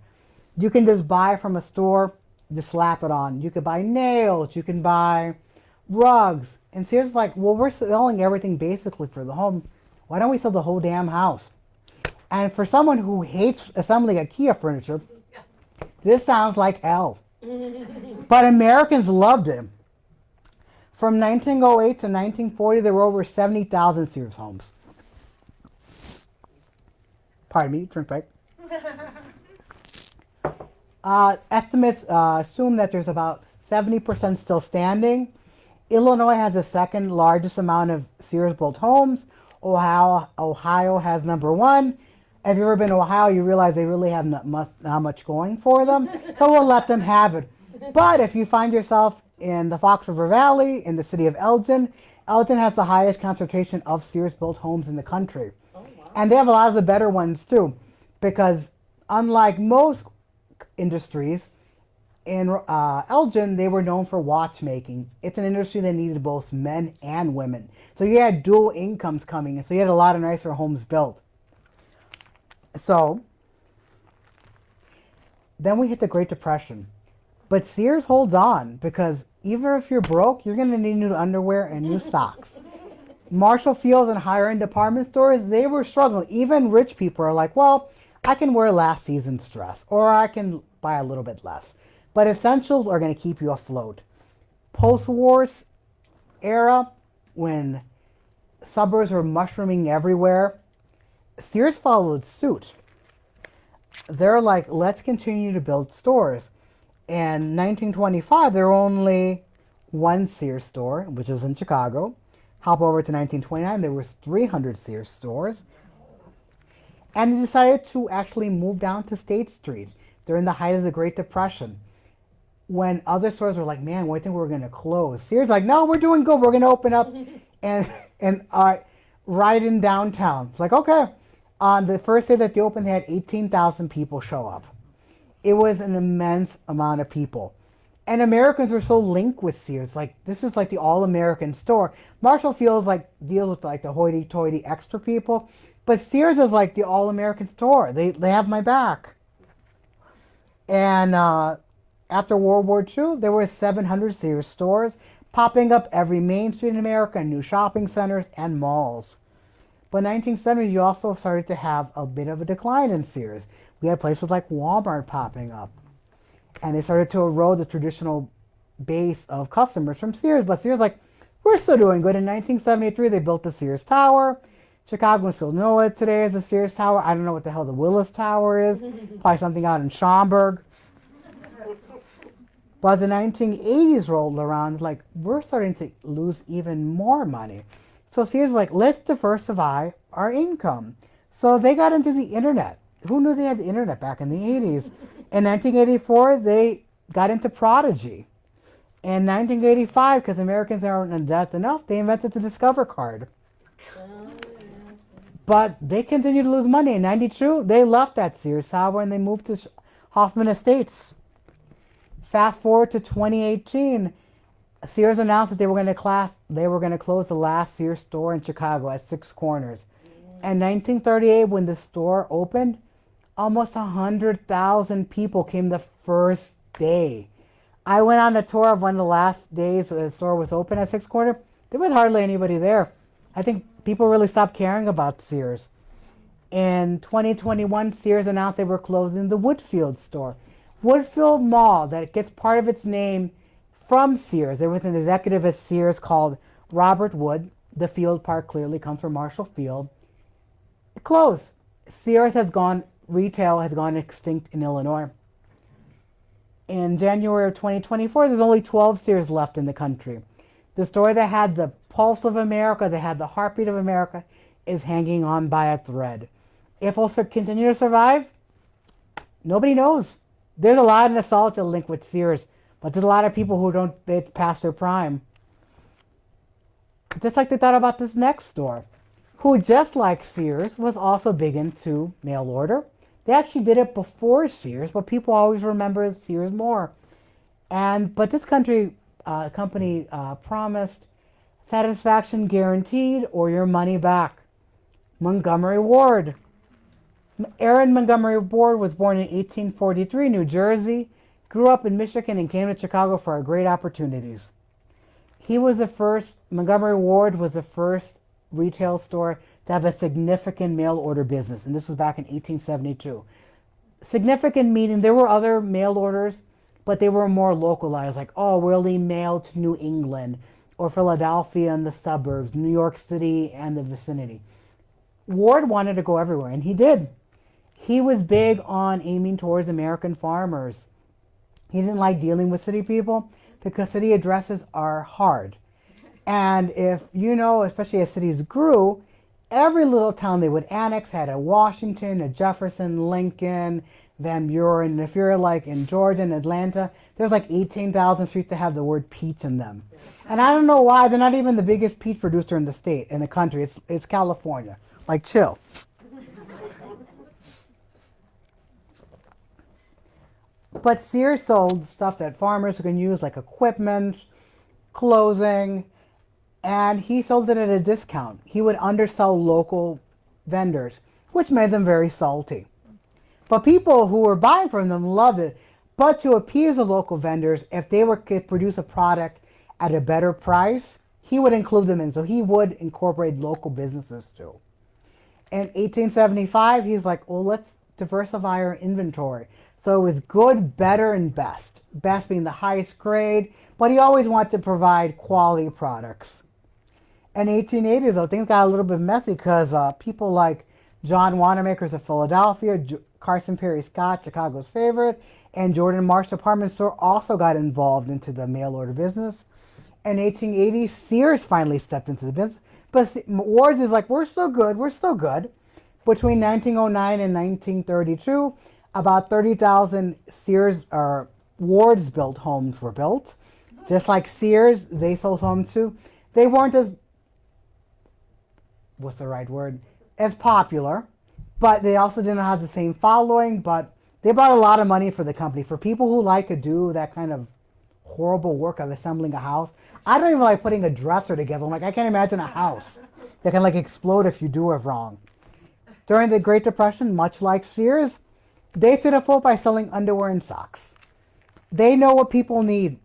You can just buy from a store, just slap it on. You could buy nails, you can buy rugs, And Sears is like, well, we're selling everything basically for the home. Why don't we sell the whole damn house? And for someone who hates assembling IKEA furniture, this sounds like hell. But Americans loved it. From 1908 to 1940, there were over 70,000 Sears homes. Pardon me, drink break. Estimates assume that there's about 70% still standing. Illinois has the second largest amount of Sears-built homes. Ohio has number one. If you've ever been to Ohio, you realize they really have not much going for them. So we'll let them have it. But if you find yourself in the Fox River Valley, in the city of Elgin, Elgin has the highest concentration of Sears-built homes in the country. Oh, wow. And they have a lot of the better ones too. Because unlike most industries, in Elgin, they were known for watchmaking. It's an industry that needed both men and women. So you had dual incomes coming in. So you had a lot of nicer homes built. So then we hit the Great Depression. But Sears holds on because even if you're broke, you're going to need new underwear and new socks. Marshall Field's and higher-end department stores, they were struggling. Even rich people are like, well, I can wear last season's dress or I can buy a little bit less. But essentials are going to keep you afloat. Post-war era, when suburbs were mushrooming everywhere, Sears followed suit. They're like, let's continue to build stores. In 1925, there were only one Sears store, which was in Chicago. Hop over to 1929, there was 300 Sears stores. And they decided to actually move down to State Street during the height of the Great Depression. When other stores were like, man, we think we're going to close. Sears like, no, we're doing good. We're going to open up and right in downtown. It's like, okay. On the first day that they opened, they had 18,000 people show up. It was an immense amount of people. And Americans were so linked with Sears. Like, this is like the all-American store. Marshall Field's like deals with like the hoity-toity extra people. But Sears is like the all-American store. They have my back. And after World War II, there were 700 Sears stores popping up every main street in America, new shopping centers and malls. But in the 1970s, you also started to have a bit of a decline in Sears. We had places like Walmart popping up. And they started to erode the traditional base of customers from Sears. But Sears like, we're still doing good. In 1973, they built the Sears Tower. Chicagoans still know it today as the Sears Tower. I don't know what the hell the Willis Tower is. Probably something out in Schaumburg. But the 1980s rolled around, like, we're starting to lose even more money. So Sears was like, let's diversify our income. So they got into the internet. Who knew they had the internet back in the 80s? In 1984, they got into Prodigy. In 1985, because Americans aren't in debt enough, they invented the Discover card. But they continued to lose money. In 92, they left that Sears Tower and they moved to Hoffman Estates. Fast forward to 2018, Sears announced that they were going to close the last Sears store in Chicago at Six Corners. In 1938, when the store opened, almost 100,000 people came the first day. I went on a tour of one of the last days the store was open at Six Corners. There was hardly anybody there. I think people really stopped caring about Sears. In 2021, Sears announced they were closing the Woodfield store. Woodfield Mall, that gets part of its name from Sears. There was an executive at Sears called Robert Wood. The Field part clearly comes from Marshall Field. It closed. Sears retail has gone extinct in Illinois. In January of 2024, there's only 12 Sears left in the country. The store that had the pulse of America, that had the heartbeat of America, is hanging on by a thread. If we'll continue to survive, nobody knows. There's a lot of nostalgia linked with Sears, but there's a lot of people who they passed their prime. Just like they thought about this next store, who just like Sears was also big into mail order. They actually did it before Sears, but people always remember Sears more. But this company promised satisfaction guaranteed or your money back. Montgomery Ward. Aaron Montgomery Ward was born in 1843, New Jersey, grew up in Michigan and came to Chicago for great opportunities. He was the first, Montgomery Ward was the first retail store to have a significant mail order business, and this was back in 1872. Significant meaning there were other mail orders, but they were more localized, like, oh, we're only mail to New England, or Philadelphia and the suburbs, New York City and the vicinity. Ward wanted to go everywhere, and he did. He was big on aiming towards American farmers. He didn't like dealing with city people because city addresses are hard. And if you know, especially as cities grew, every little town they would annex had a Washington, a Jefferson, Lincoln, Van Buren. And if you're like in Georgia and Atlanta, there's like 18,000 streets that have the word peach in them. And I don't know why, they're not even the biggest peach producer in the state, in the country. It's California. Like, chill. But Sears sold stuff that farmers can use, like equipment, clothing, and he sold it at a discount. He would undersell local vendors, which made them very salty. But people who were buying from them loved it. But to appease the local vendors, if they could produce a product at a better price, he would include them in. So he would incorporate local businesses too. In 1875, he's like, well, let's diversify our inventory. So it was good, better, and best. Best being the highest grade, but he always wanted to provide quality products. In 1880, though, things got a little bit messy because people like John Wanamaker's of Philadelphia, Carson Perry Scott, Chicago's favorite, and Jordan Marsh department store also got involved into the mail order business. In 1880, Sears finally stepped into the business. But Ward's is like, we're still good, we're still good. Between 1909 and 1932, about 30,000 Sears or Ward's built homes were built. Just like Sears, they sold homes too. They weren't as, what's the right word, as popular, but they also didn't have the same following, but they brought a lot of money for the company. For people who like to do that kind of horrible work of assembling a house, I don't even like putting a dresser together. I'm like, I can't imagine a house that can like explode if you do it wrong. During the Great Depression, much like Sears, they stayed afloat by selling underwear and socks. They know what people need.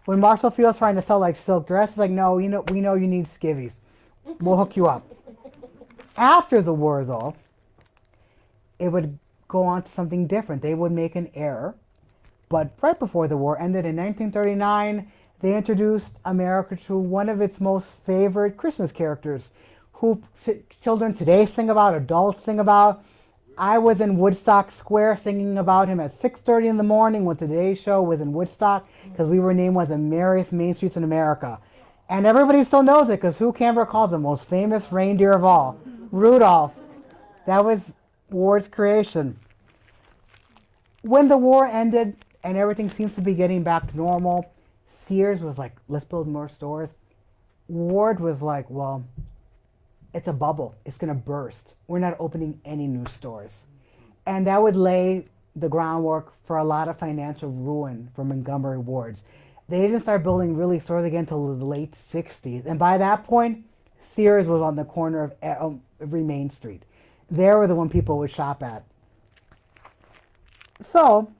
When Marshall Field's trying to sell like silk dresses, like, no, we know you need skivvies. We'll hook you up. After the war, though, it would go on to something different. They would make an error. But right before the war ended in 1939, they introduced America to one of its most favorite Christmas characters, who children today sing about, adults sing about. I was in Woodstock Square singing about him at 6:30 in the morning when Today's Show was in Woodstock, because we were named one of the merriest main streets in America. And everybody still knows it, because who can recall the most famous reindeer of all? Rudolph. That was Ward's creation. When the war ended and everything seems to be getting back to normal, Sears was like, let's build more stores. Ward was like, well, it's a bubble. It's going to burst. We're not opening any new stores. And that would lay the groundwork for a lot of financial ruin for Montgomery Wards. They didn't start building really stores again until the late 60s. And by that point, Sears was on the corner of every main street. They were the one people would shop at. So,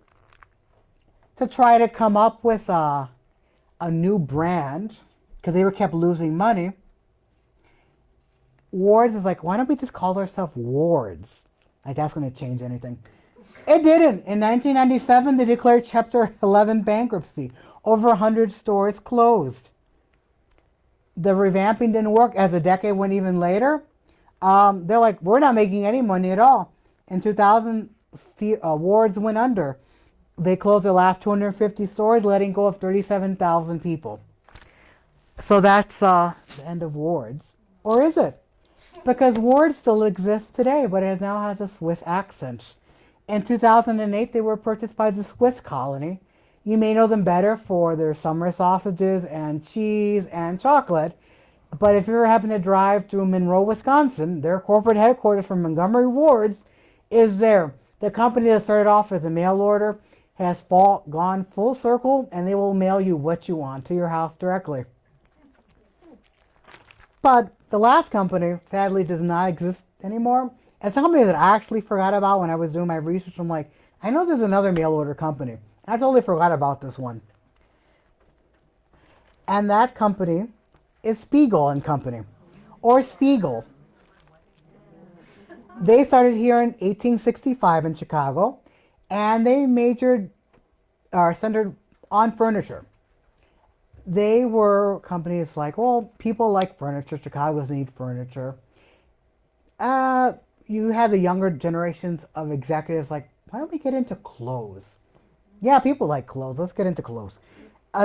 to try to come up with a new brand, because they were kept losing money, Wards is like, why don't we just call ourselves Wards? Like, that's going to change anything. It didn't. In 1997, they declared Chapter 11 bankruptcy. Over 100 stores closed. The revamping didn't work. As the decade went even later, they're like, we're not making any money at all. In 2000, Wards went under. They closed their last 250 stores, letting go of 37,000 people. So that's the end of Wards. Or is it? Because Ward still exists today, but it now has a Swiss accent. In 2008, they were purchased by the Swiss colony. You may know them better for their summer sausages and cheese and chocolate. But if you ever happen to drive through Monroe, Wisconsin, their corporate headquarters for Montgomery Wards is there. The company that started off as a mail order has gone full circle, and they will mail you what you want to your house directly. But the last company, sadly, does not exist anymore. It's a company that I actually forgot about when I was doing my research. I'm like, I know there's another mail order company. I totally forgot about this one. And that company is Spiegel and Company, or Spiegel. They started here in 1865 in Chicago, and they centered on furniture. They were companies like, well, people like furniture. Chicagoans need furniture. You had the younger generations of executives like, why don't we get into clothes? Yeah, people like clothes. Let's get into clothes.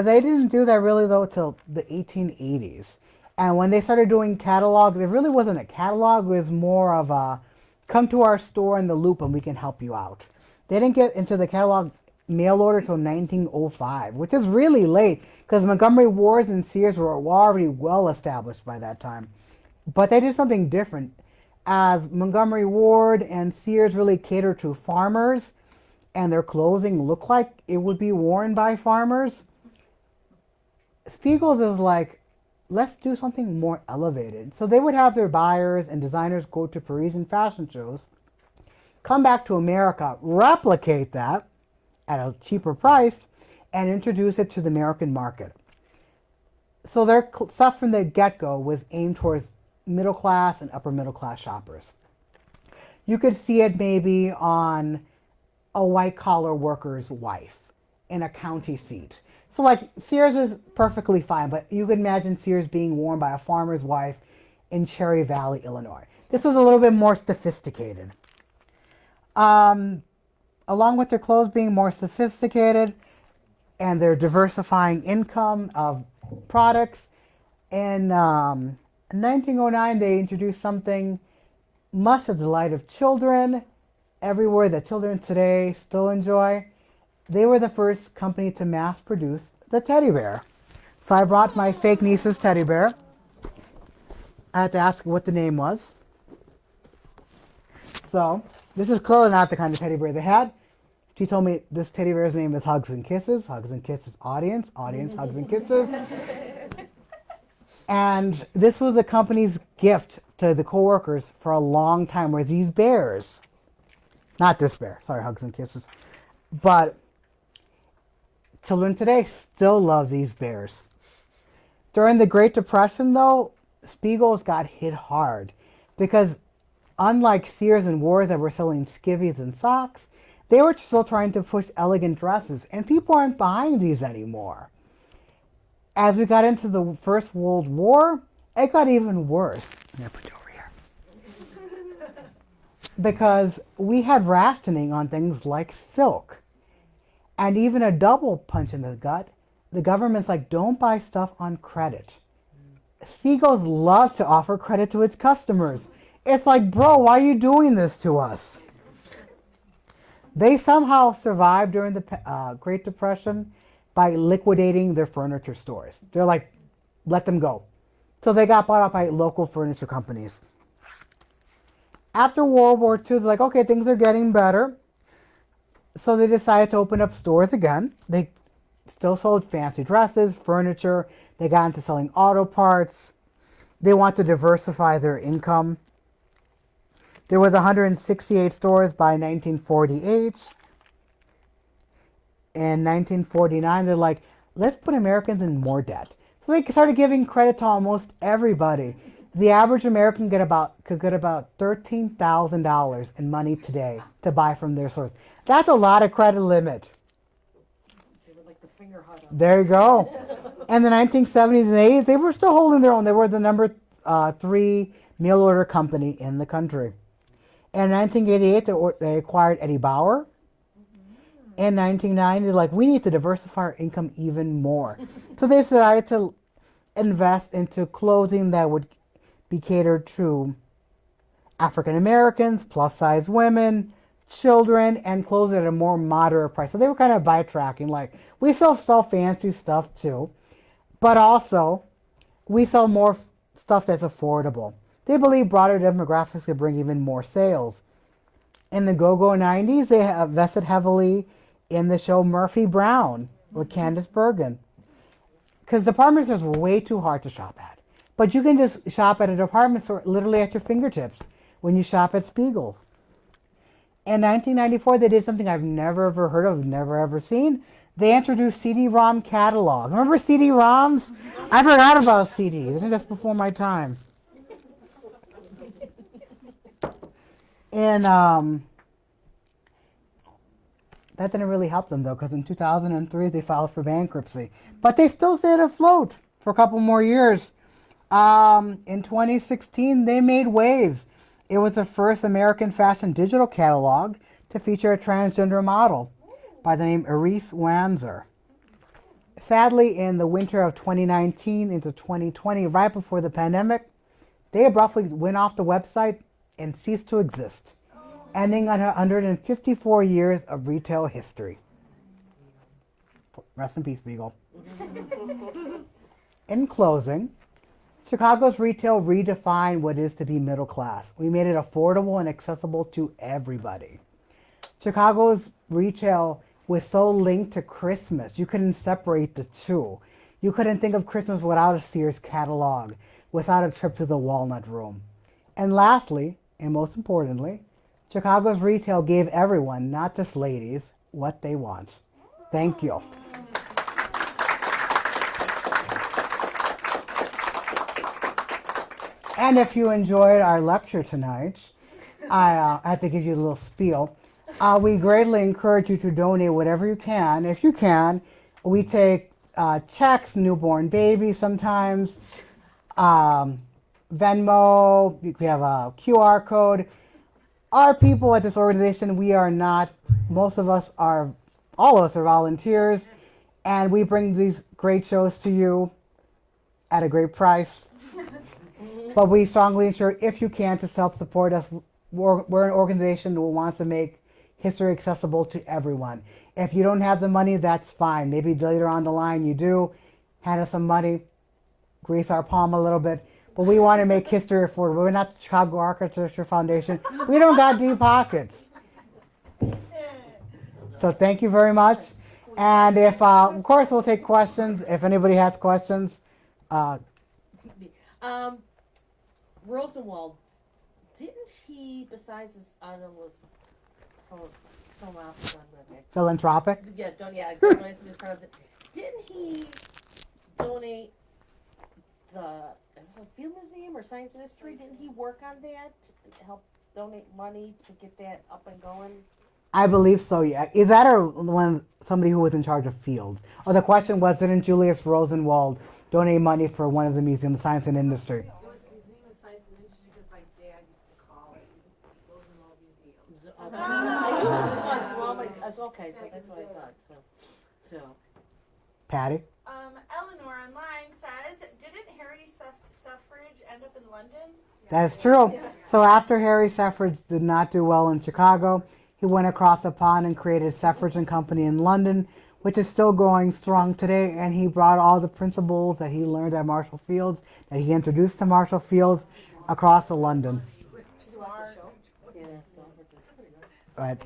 They didn't do that really, though, till the 1880s. And when they started doing catalogs, it really wasn't a catalog. It was more of a, come to our store in the Loop and we can help you out. They didn't get into the catalog mail order till 1905, which is really late because Montgomery Ward's and Sears were already well established by that time. But they did something different. As Montgomery Ward and Sears really catered to farmers and their clothing looked like it would be worn by farmers, Spiegel's is like, let's do something more elevated. So they would have their buyers and designers go to Parisian fashion shows, come back to America, replicate that at a cheaper price, and introduce it to the American market. So their stuff from the get-go was aimed towards middle class and upper middle class shoppers. You could see it maybe on a white collar worker's wife in a county seat. So like Sears is perfectly fine, but you could imagine Sears being worn by a farmer's wife in Cherry Valley, Illinois. This was a little bit more sophisticated. Along with their clothes being more sophisticated and their diversifying income of products, in 1909 they introduced something much to the delight of children everywhere that children today still enjoy. They were the first company to mass produce the teddy bear. So I brought my fake niece's teddy bear. I had to ask what the name was. So this is clearly not the kind of teddy bear they had. She told me this teddy bear's name is Hugs and Kisses. Hugs and Kisses audience. Audience, Hugs and Kisses. And this was the company's gift to the co-workers for a long time, were these bears. Not this bear. Sorry, Hugs and Kisses. But children today still love these bears. During the Great Depression, though, Spiegel's got hit hard because unlike Sears and Ward that were selling skivvies and socks, they were still trying to push elegant dresses, and people aren't buying these anymore. As we got into the First World War, it got even worse. I'm going to put it over here. Because we had rationing on things like silk. And even a double punch in the gut, the government's like, don't buy stuff on credit. Spiegel's love to offer credit to its customers. It's like, bro, why are you doing this to us? They somehow survived during the Great Depression by liquidating their furniture stores. They're like, let them go. So they got bought up by local furniture companies. After World War II, they're like, okay, things are getting better. So they decided to open up stores again. They still sold fancy dresses, furniture. They got into selling auto parts. They want to diversify their income. There was 168 stores by 1948. In 1949, they're like, let's put Americans in more debt. So they started giving credit to almost everybody. The average American could get about $13,000 in money today to buy from their stores. That's a lot of credit limit. They were like the finger hut. There you go. In the 1970s and 80s, they were still holding their own. They were the number 3 mail order company in the country. In 1988, they acquired Eddie Bauer. In 1990, they're like, we need to diversify our income even more. So they decided to invest into clothing that would be catered to African Americans, plus size women, children, and clothes at a more moderate price. So they were kind of backtracking, like, we still sell fancy stuff too, but also we sell more stuff that's affordable. They believe broader demographics could bring even more sales. In the go-go 90s, they invested heavily in the show Murphy Brown with Candice Bergen. Because department stores were way too hard to shop at. But you can just shop at a department store literally at your fingertips when you shop at Spiegel's. In 1994, they did something I've never ever heard of, never ever seen. They introduced CD-ROM catalog. Remember CD-ROMs? I forgot about CDs. I think that's before my time. And that didn't really help them though, because in 2003 they filed for bankruptcy. But they still stayed afloat for a couple more years. In 2016, they made waves. It was the first American fashion digital catalog to feature a transgender model by the name Iris Wanzer. Sadly, in the winter of 2019 into 2020, right before the pandemic, they abruptly went off the website and ceased to exist, ending on 154 years of retail history. Rest in peace, Beagle. In closing, Chicago's retail redefined what it is to be middle class. We made it affordable and accessible to everybody. Chicago's retail was so linked to Christmas, you couldn't separate the two. You couldn't think of Christmas without a Sears catalog, without a trip to the Walnut Room. And lastly, and most importantly, Chicago's retail gave everyone, not just ladies, what they want. Thank you. And if you enjoyed our lecture tonight, I have to give you a little spiel. We greatly encourage you to donate whatever you can. If you can, we take checks, newborn babies sometimes, Venmo, we have a QR code. Our people at this organization, we are not, most of us are, all of us are volunteers, and we bring these great shows to you at a great price. But we strongly encourage, if you can, to self-support us. We're an organization that wants to make history accessible to everyone. If you don't have the money, that's fine. Maybe later on the line you do. Hand us some money, grease our palm a little bit. But we want to make history affordable. We're not the Chicago Architecture Foundation. We don't got deep pockets. So thank you very much. And if, of course, we'll take questions. If anybody has questions. Rosenwald, didn't he, besides his Philanthropic? Yeah, didn't he donate the Field Museum or Science and History? Didn't he work on that to help donate money to get that up and going? I believe so, yeah. Is that or somebody who was in charge of fields? Oh, the question was, didn't Julius Rosenwald donate money for one of the museums, Science and Industry? Okay, so that's what I thought. So. Patty? Eleanor online says, didn't Harry Suffrage end up in London? That is true. So after Harry Suffrage did not do well in Chicago, he went across the pond and created Suffrage and Company in London, which is still going strong today. And he brought all the principles that he learned at Marshall Fields, that he introduced to Marshall Fields, across to London. Go ahead.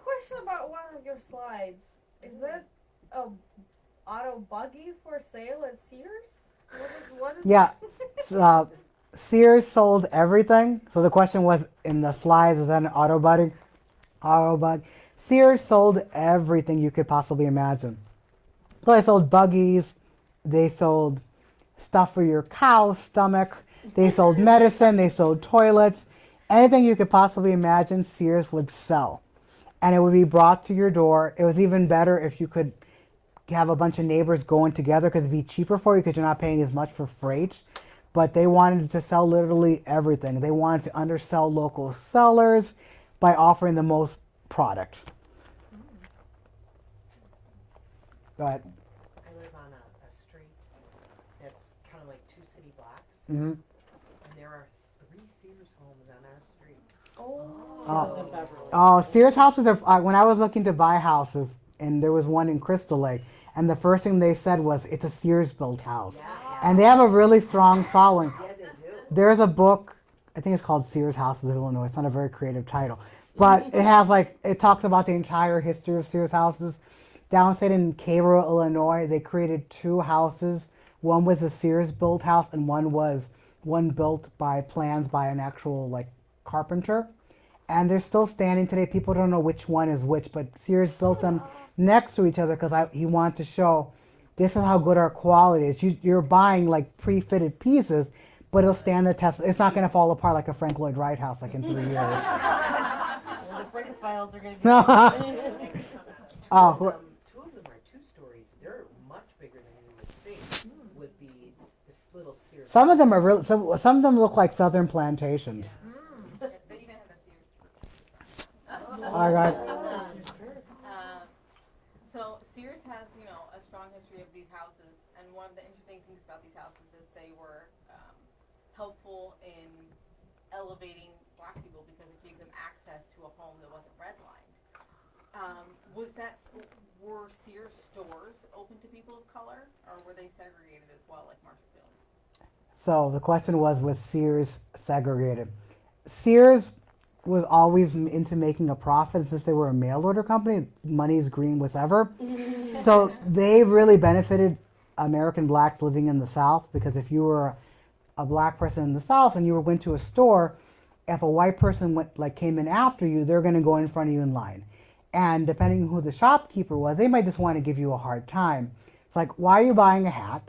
Question about one of your slides. Is it a auto buggy for sale at Sears? What is Yeah. Sears sold everything. So the question was in the slides, is that an auto bug? Sears sold everything you could possibly imagine. So they sold buggies, they sold stuff for your cow's stomach, they sold medicine, they sold toilets, anything you could possibly imagine Sears would sell. And it would be brought to your door. It was even better if you could have a bunch of neighbors going together because it'd be cheaper for you because you're not paying as much for freight. But they wanted to sell literally everything. They wanted to undersell local sellers by offering the most product. Go ahead. I live on a street that's kind of like 2 city blocks. Mm-hmm. And there are 3 Sears homes on our street. Oh, Sears houses are, when I was looking to buy houses, and there was one in Crystal Lake, and the first thing they said was, it's a Sears built house. Yeah. And they have a really strong following. Yeah, they do. There's a book, I think it's called Sears Houses of Illinois. It's not a very creative title. But it has it talks about the entire history of Sears houses. Downstate in Cairo, Illinois, they created 2 houses. One was a Sears built house, and one built by plans by an actual carpenter. And they're still standing today. People don't know which one is which, but Sears built them next to each other because he wanted to show this is how good our quality is. You're buying like pre-fitted pieces, but it'll stand the test. It's not going to fall apart like a Frank Lloyd Wright house like in 3 years. Well, the Frankophiles are going to be. Oh, Two of them are 2 stories. They're much bigger than you would think would be this little Sears. some of them are real. Some of them look like southern plantations. They even have a Sears. All right. So Sears has, a strong history of these houses, and one of the interesting things about these houses is they were helpful in elevating black people because it gave them access to a home that wasn't redlined. Were Sears stores open to people of color, or were they segregated as well, like Marshallfield? So the question was Sears segregated? Sears was always into making a profit since they were a mail order company. Money's green, whatever. So they really benefited American blacks living in the South, because if you were a black person in the South and you went to a store, if a white person came in after you, they're going to go in front of you in line. And depending on who the shopkeeper was, they might just want to give you a hard time. It's like, why are you buying a hat?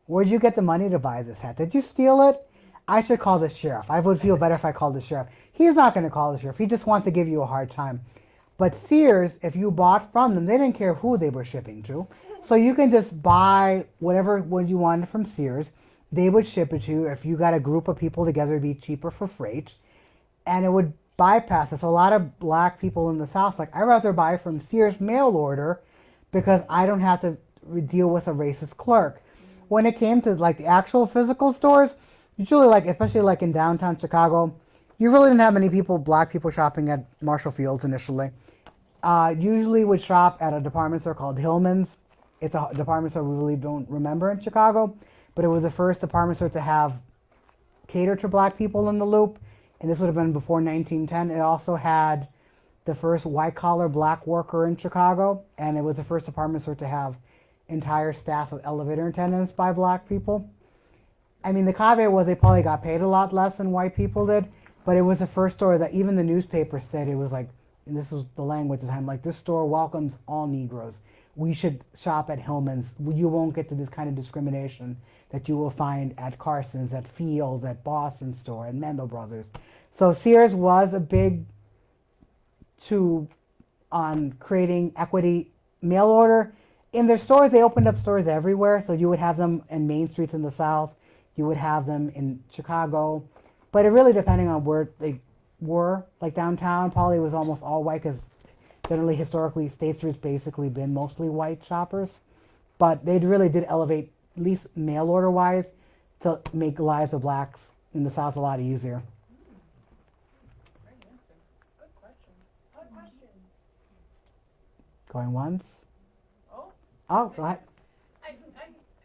Where'd you get the money to buy this hat? Did you steal it? I should call the sheriff. I would feel better if I called the sheriff. He's not going to call the sheriff. He just wants to give you a hard time. But Sears, if you bought from them, they didn't care who they were shipping to. So you can just buy whatever you wanted from Sears. They would ship it to you. If you got a group of people together, it'd be cheaper for freight. And it would bypass it. So a lot of black people in the South, I'd rather buy from Sears mail order because I don't have to deal with a racist clerk. When it came to the actual physical stores, usually especially in downtown Chicago, you really didn't have many black people shopping at Marshall Fields initially. Usually would shop at a department store called Hillman's. It's a department store we really don't remember in Chicago, but it was the first department store to have catered to black people in the Loop, and this would have been before 1910. It also had the first white-collar black worker in Chicago, and it was the first department store to have entire staff of elevator attendants by black people. I mean, the caveat was they probably got paid a lot less than white people did, but it was the first store that even the newspaper said, it was and this was the language at the time, this store welcomes all Negroes. We should shop at Hillman's. You won't get to this kind of discrimination that you will find at Carson's, at Fields, at Boston store, at Mendel Brothers. So Sears was a big on creating equity mail order. In their stores, they opened up stores everywhere. So you would have them in main streets in the South. You would have them in Chicago. But it really depending on where they were. Downtown probably was almost all white because generally, historically, State Street's basically been mostly white shoppers. But they really did elevate, at least mail order wise, to make the lives of blacks in the South a lot easier. Good question. Good questions. Going once? Oh. Go ahead. I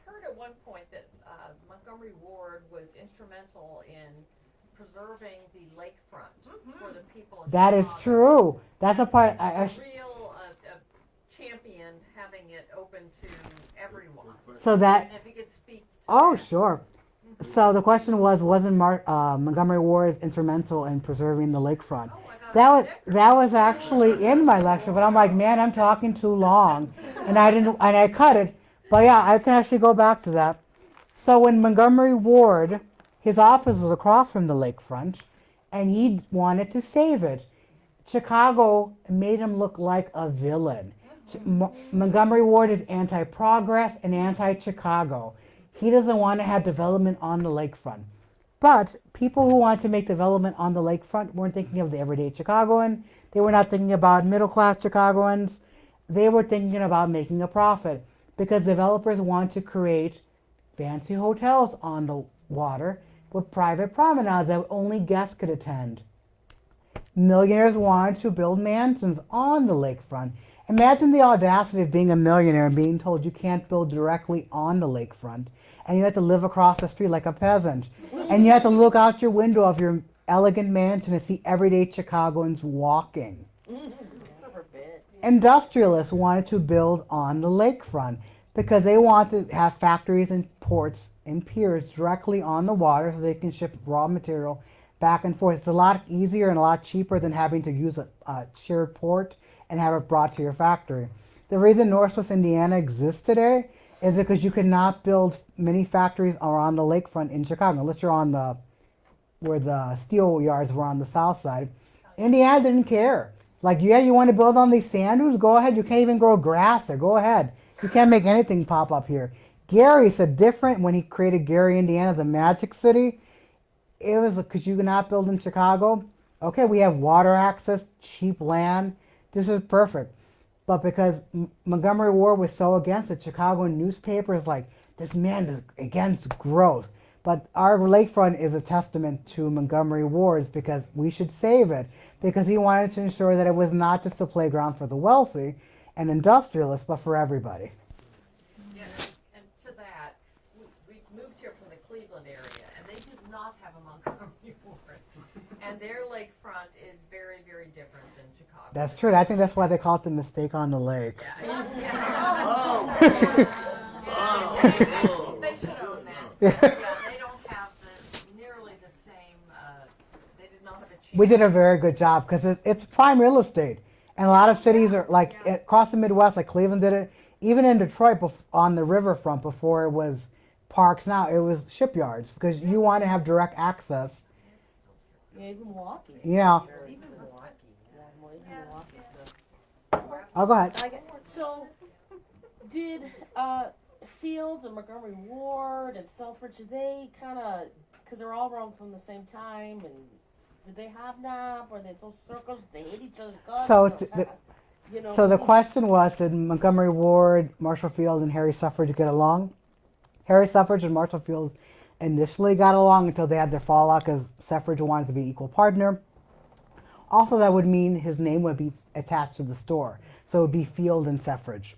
heard at one point that Montgomery Ward was instrumental in preserving the lakefront for the people of That is Chicago. true. That's a part. A real champion having it open to everyone. So that. And if you could speak to Oh, that. sure. So the question wasn't Montgomery Ward instrumental in preserving the lakefront? Oh, I got That was actually in my lecture, but I'm like, man, I'm talking too long, and I cut it. But yeah, I can actually go back to that. So when Montgomery Ward, his office was across from the lakefront, and he wanted to save it. Chicago made him look like a villain. Montgomery Ward is anti-progress and anti-Chicago. He doesn't want to have development on the lakefront. But people who want to make development on the lakefront weren't thinking of the everyday Chicagoan. They were not thinking about middle-class Chicagoans. They were thinking about making a profit because developers want to create fancy hotels on the water with private promenades that only guests could attend. Millionaires wanted to build mansions on the lakefront. Imagine the audacity of being a millionaire and being told you can't build directly on the lakefront, and you have to live across the street like a peasant, and you have to look out your window of your elegant mansion and see everyday Chicagoans walking. Industrialists wanted to build on the lakefront because they want to have factories and ports and piers directly on the water so they can ship raw material back and forth. It's a lot easier and a lot cheaper than having to use a shared port and have it brought to your factory. The reason Northwest Indiana exists today is because you could not build many factories around the lakefront in Chicago, unless you're on where the steel yards were on the south side. Indiana didn't care. Like, yeah, you want to build on these sand dunes? Go ahead. You can't even grow grass there. Go ahead. You can't make anything pop up here. Gary said different when he created Gary, Indiana, the Magic City. It was because you cannot build in Chicago. Okay, we have water access, cheap land. This is perfect. But because Montgomery Ward was so against it, Chicago newspapers like, this man is against growth. But our lakefront is a testament to Montgomery Ward's because we should save it. Because he wanted to ensure that it was not just a playground for the wealthy and industrialists, but for everybody. Yeah, and to that, we moved here from the Cleveland area, and they do not have a Montgomery Ward. And their lakefront is very, very different than Chicago. That's true. I think that's why they call it the mistake on the lake. Yeah. They should own that. Yeah, they don't have nearly the same, they did not have a chance. We did a very good job because it's prime real estate. And a lot of cities are like across the Midwest, like Cleveland did it. Even in Detroit on the riverfront before it was parks now, it was shipyards because you want to have direct access. Yeah, even Milwaukee. Yeah. Even Milwaukee. Oh, go ahead. So, did Fields and Montgomery Ward and Selfridge, they kind of, because they're all around from the same time, and did they hobnob? Or they so circles? They hate each other's guts? So the question was, did Montgomery Ward, Marshall Field, and Harry Suffrage get along? Harry Suffrage and Marshall Field initially got along until they had their fallout because Suffrage wanted to be equal partner. Also, that would mean his name would be attached to the store. So it would be Field and Suffrage.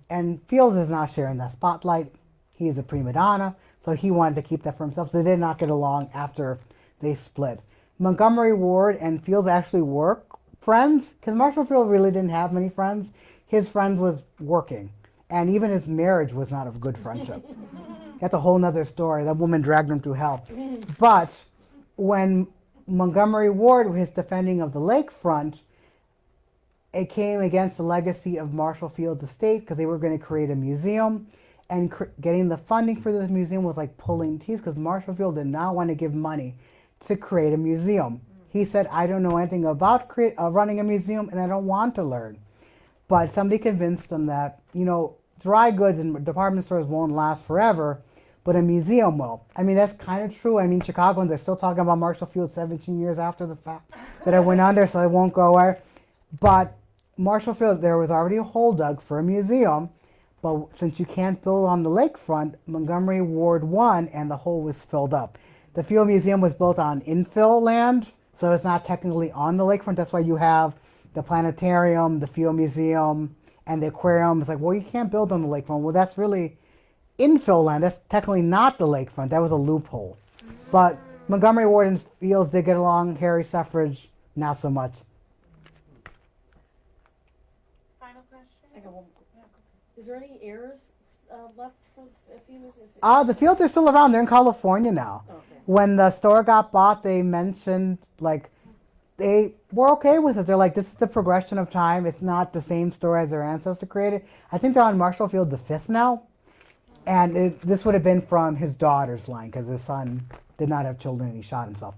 And Fields is not sharing that spotlight. He is a prima donna, so he wanted to keep that for himself. So they did not get along after they split. Montgomery Ward and Fields actually were friends because Marshall Field really didn't have many friends. His friend was working, and even his marriage was not a good friendship. That's a whole nother story. That woman dragged him through hell. But when Montgomery Ward was defending of the lakefront, it came against the legacy of Marshall Field's estate because they were going to create a museum, and getting the funding for this museum was like pulling teeth because Marshall Field did not want to give money to create a museum. He said, I don't know anything about running a museum and I don't want to learn. But somebody convinced him that, dry goods and department stores won't last forever, but a museum will. I mean, that's kind of true. I mean, Chicagoans are still talking about Marshall Field 17 years after the fact that it went under, so it won't go away. But Marshall Field, there was already a hole dug for a museum, but since you can't build on the lakefront, Montgomery Ward won and the hole was filled up. The Field Museum was built on infill land, so it's not technically on the lakefront. That's why you have the planetarium, the Field Museum, and the aquarium. It's like, well, you can't build on the lakefront. Well, that's really infill land. That's technically not the lakefront. That was a loophole. But Montgomery Ward and Fields did get along. Harry Suffrage, not so much. Final question? I got one. Is there any heirs left for Fields? The Fields are still around. They're in California now. Okay. When the store got bought, they mentioned, they were okay with it. They're like, this is the progression of time. It's not the same store as their ancestor created. I think they're on Marshall Field the 5th now. And this would have been from his daughter's line because his son did not have children and he shot himself,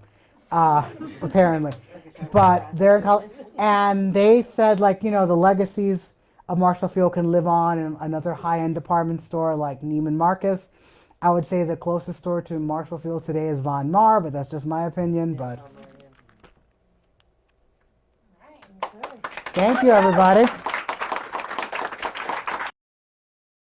apparently. But they're in and they said, the legacies of Marshall Field can live on in another high-end department store like Neiman Marcus. I would say the closest store to Marshall Field today is Von Maur, but that's just my opinion. But All right. thank you, everybody.